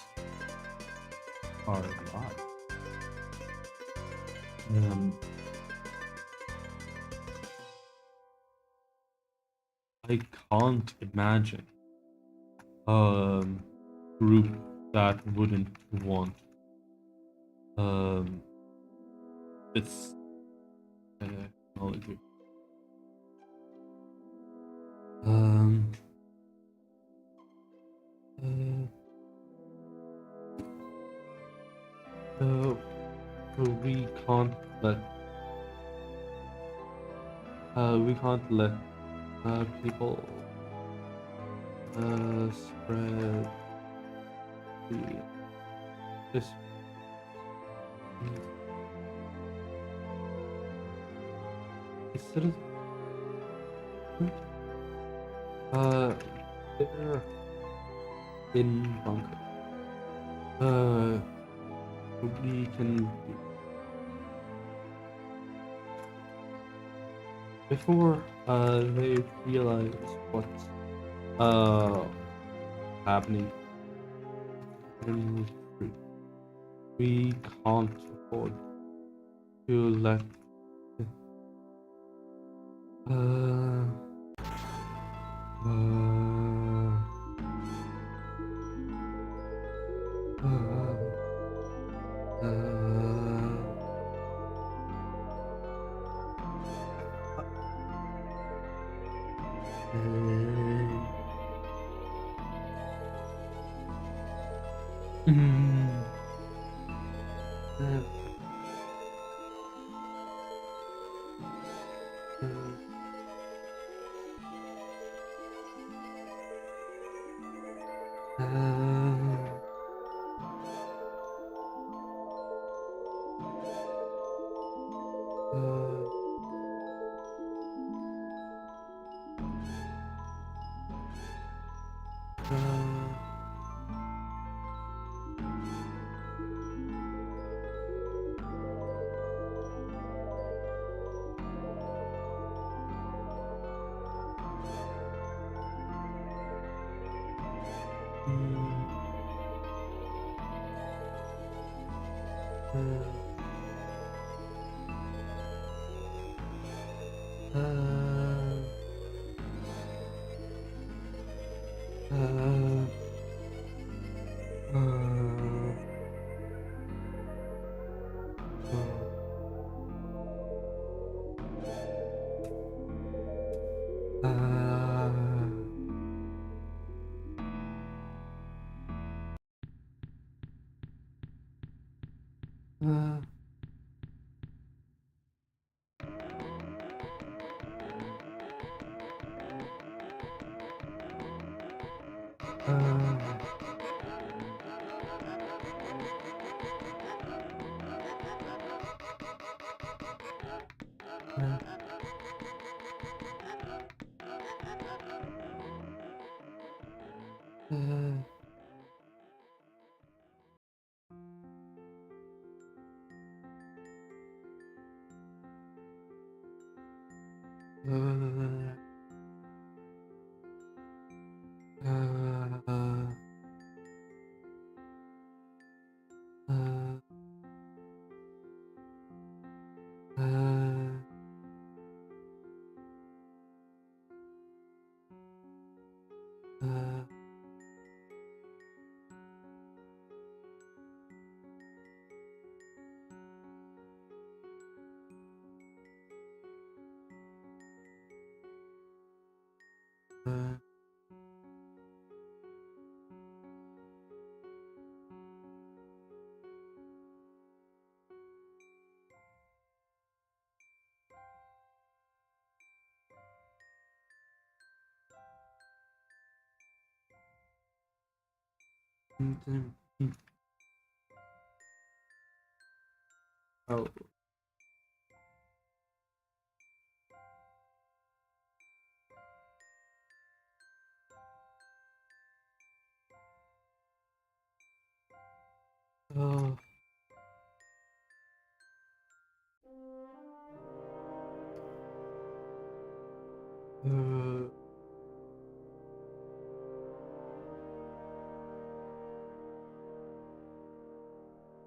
our lives. I can't imagine a group that wouldn't want this technology. We can't let people spread this. They're in bunker. We can before they realize what's happening. We can't afford to let Uh, uh, uh, oh. Oh. Uh,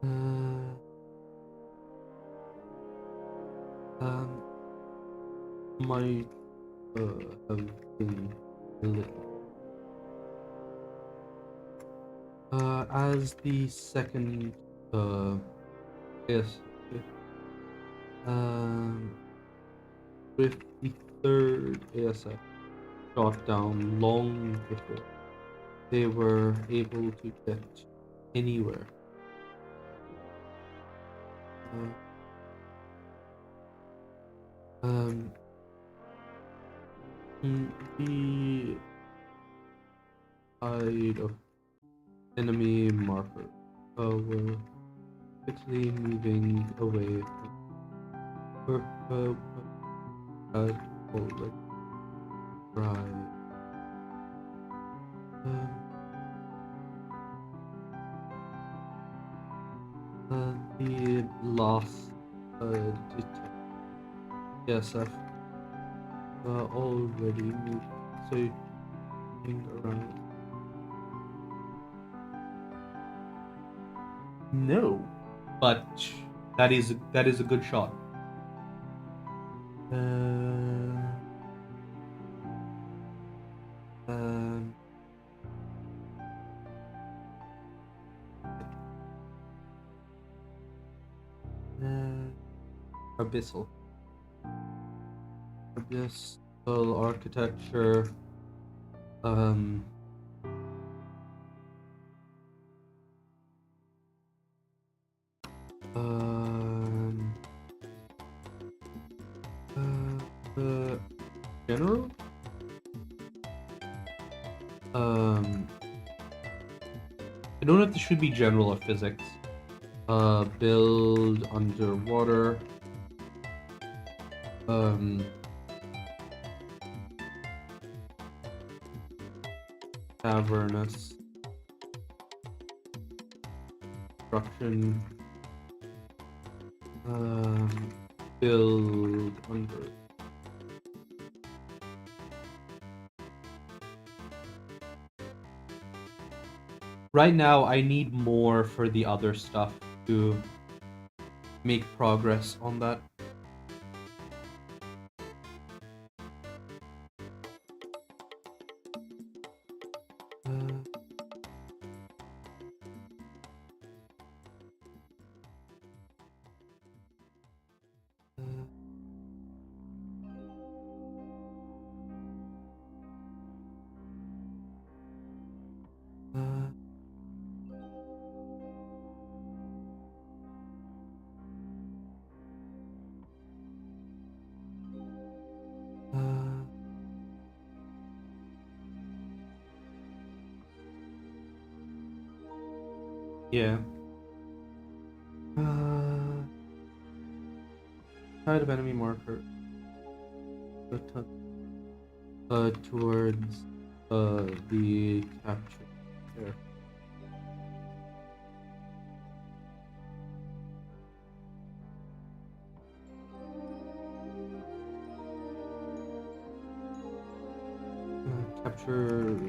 uh, um, might have been a little. As the second, yes, um, with the third ASF shot down long before they were able to get anywhere. Um, the side of enemy marker were quickly moving away from like right. The last TSF already moved, so around. No, but that is a good shot. Abyssal architecture. Um, General. I don't know if this should be general or physics. Build underwater. Cavernous construction. Build under. Right now, I need more for the other stuff to make progress on that. Yeah. Side of enemy marker. Towards the capture. There. Capture.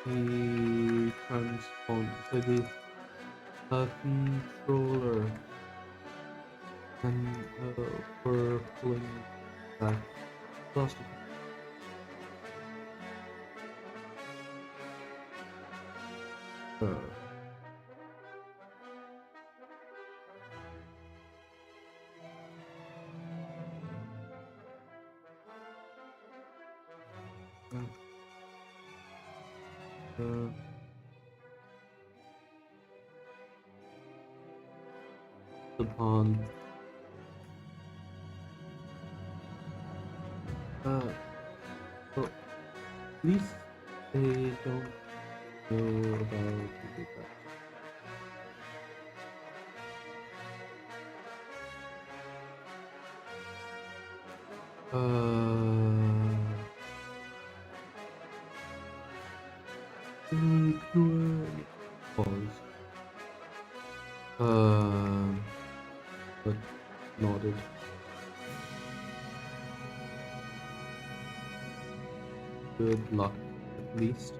He transforms to the controller and we're pulling back. Lost it. The pond. Well, at least they don't know about the effects. Pause. But nodded. Good luck, at least.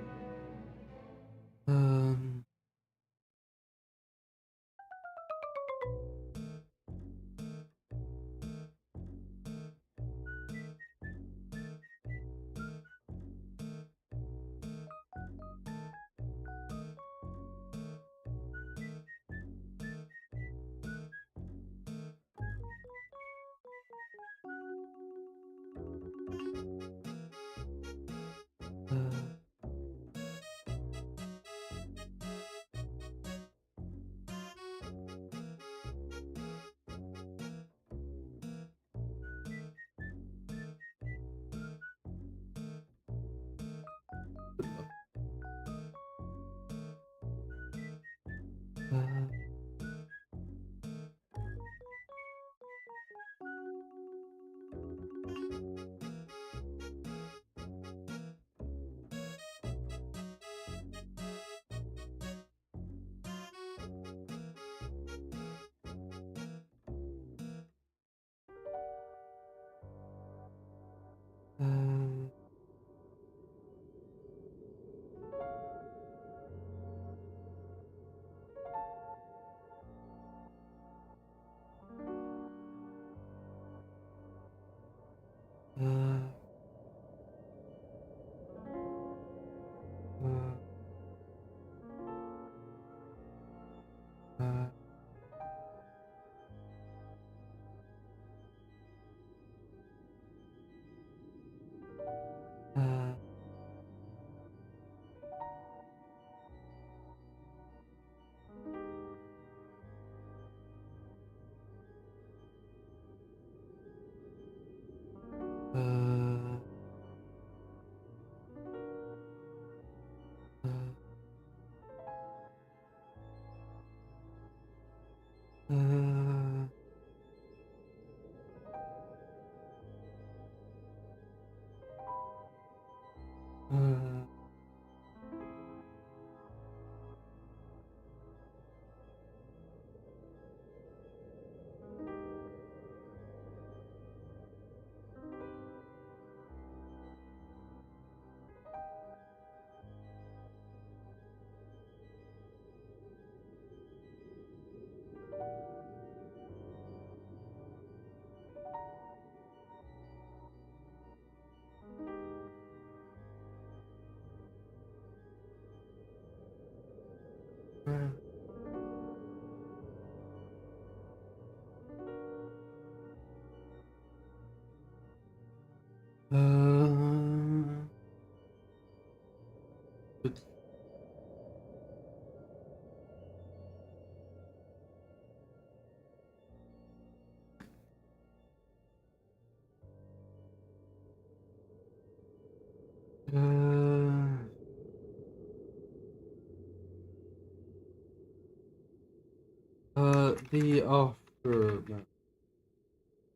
The aftermath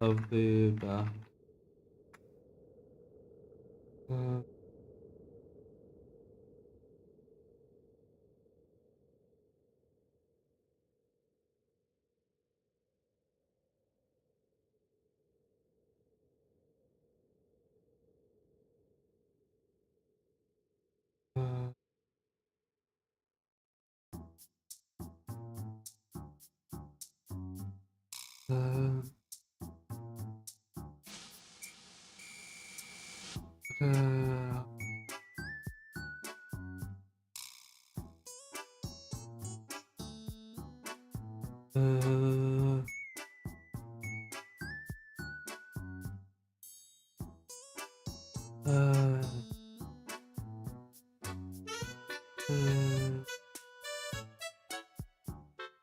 of the battle. Uh, uh, uh, uh,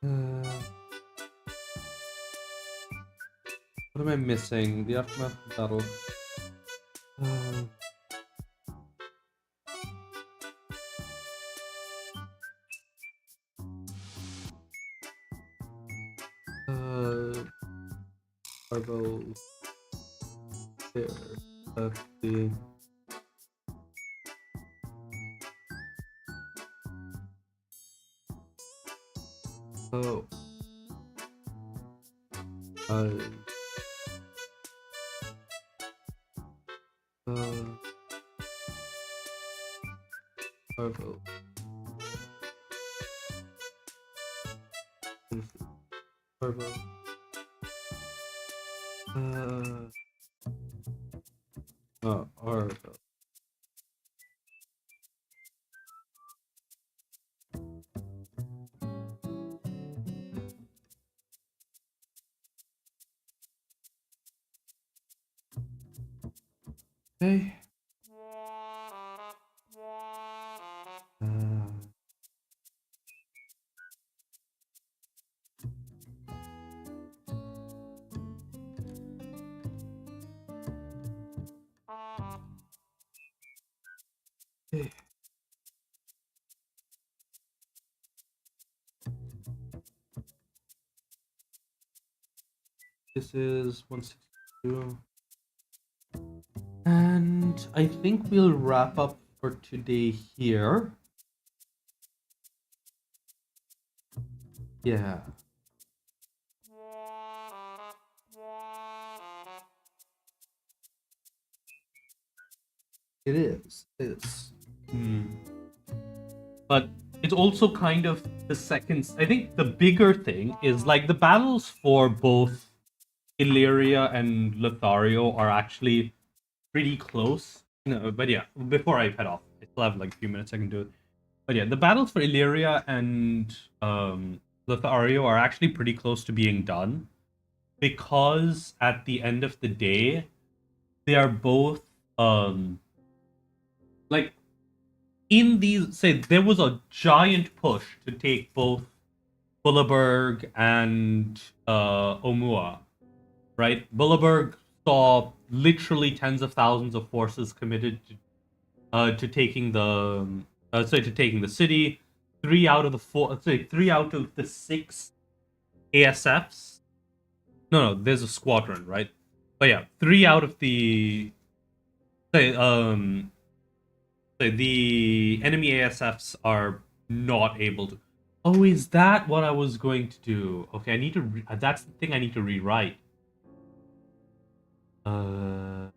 uh, what am I missing? The aftermath of the battle. Uh, Marvel there. The oh, uh, Marvel. Marvel. Marvel. Okay. Okay. This is 162. And I think we'll wrap up for today here. Yeah. It is. It's. But it's also kind of the second. I think the bigger thing is like the battles for both Illyria and Lothario are actually pretty close. No, but yeah, before I head off, I still have like a few minutes I can do it. But yeah, the battles for Illyria and Lothario are actually pretty close to being done because at the end of the day, they are both like in these. Say there was a giant push to take both Bulleberg and Omua, right? Bulleberg saw literally tens of thousands of forces committed to taking the to taking the city. Three out of the six ASFs. No, there's a squadron, right? But yeah, three out of the say say the enemy ASFs are not able to. Oh, is that what I was going to do? Okay, I need to. That's the thing I need to rewrite. Uh,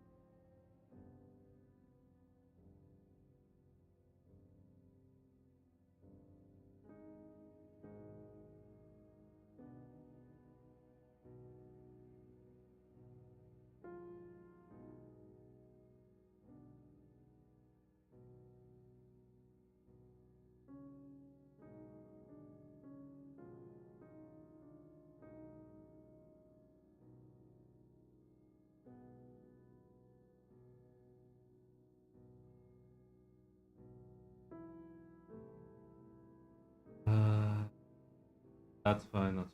That's fine. That's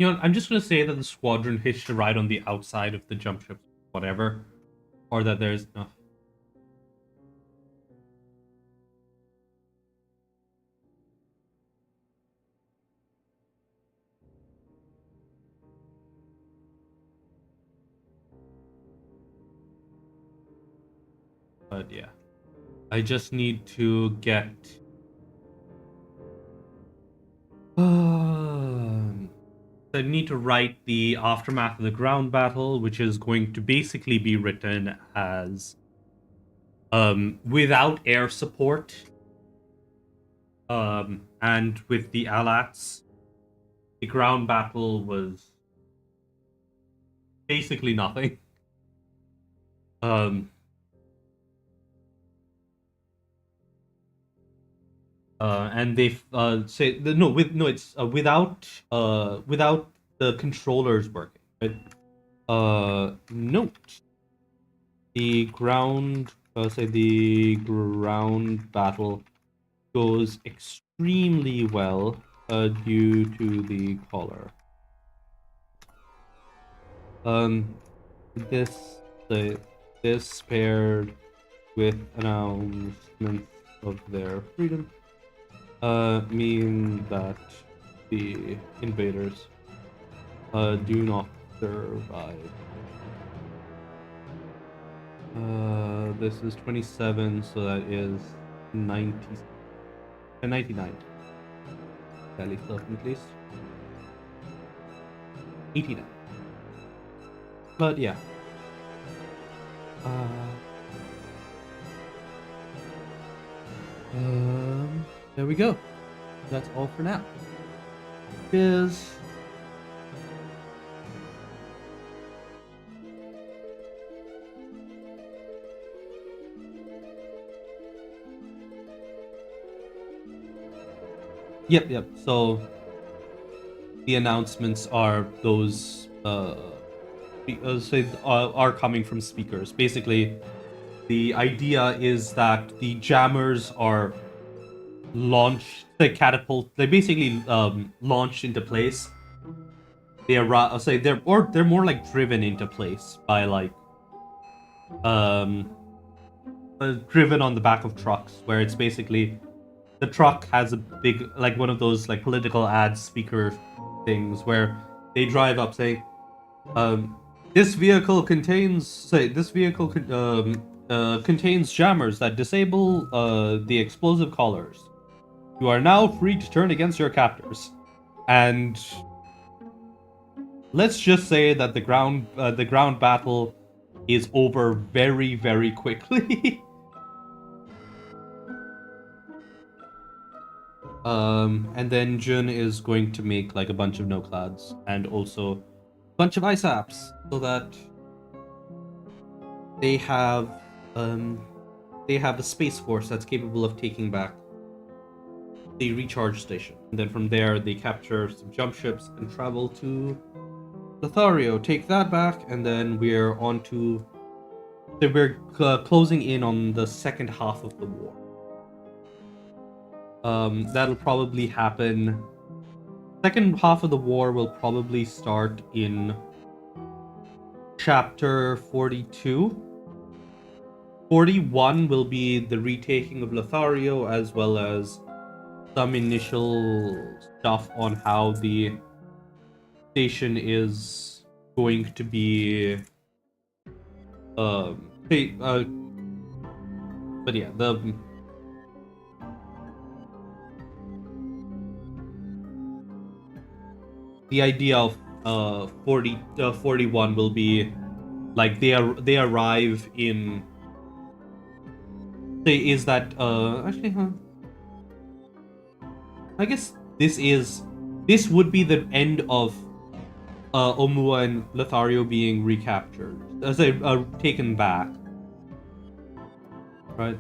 I'm just gonna say that the squadron hitched a ride on the outside of the jump ship, whatever, or that there's no. But yeah, I just need to get. I need to write the aftermath of the ground battle, which is going to basically be written as without air support, and with the ALATs, the ground battle was basically nothing. Um, and they say it's without the controllers working. Right? Note the ground. Say the ground battle goes extremely well due to the collar. This this paired with announcements of their freedom mean that the invaders do not survive. This is 27, so that is 90, 99. Tally Hilton, please. 89. But yeah. There we go. That's all for now. Cheers. Yep. So the announcements are those are coming from speakers. Basically, the idea is that the jammers are launched, they basically launched into place. They are they're more like driven into place by like driven on the back of trucks, where it's basically the truck has a big, like one of those like political ad speaker things where they drive up saying, this vehicle contains contains jammers that disable the explosive collars. You are now free to turn against your captors. And let's just say that the ground battle is over very, very quickly. And then Jun is going to make like a bunch of no-clads and also a bunch of ice apps so that they have a space force that's capable of taking back the recharge station. And then from there they capture some jump ships and travel to Lothario, take that back, and then we're on to we're closing in on the second half of the war. That'll probably happen. Second half of the war will probably start in chapter 42. 41 will be the retaking of Lothario, as well as some initial stuff on how the station is going to be. But yeah, the idea of 41 will be like they arrive in. Is that actually? Huh? I guess this would be the end of Omua and Lothario being recaptured, taken back, right?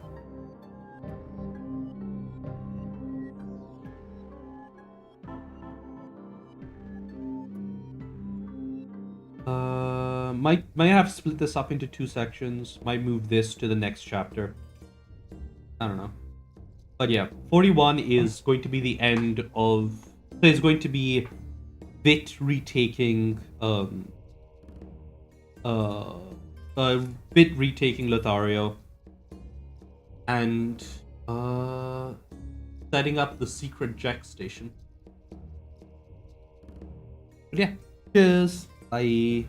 Might have split this up into 2 sections. Might move this to the next chapter. I don't know. But yeah, 41 is going to be the end of. It's going to be Bit retaking Bit retaking Lothario and setting up the secret Jack station. But yeah, cheers. Bye.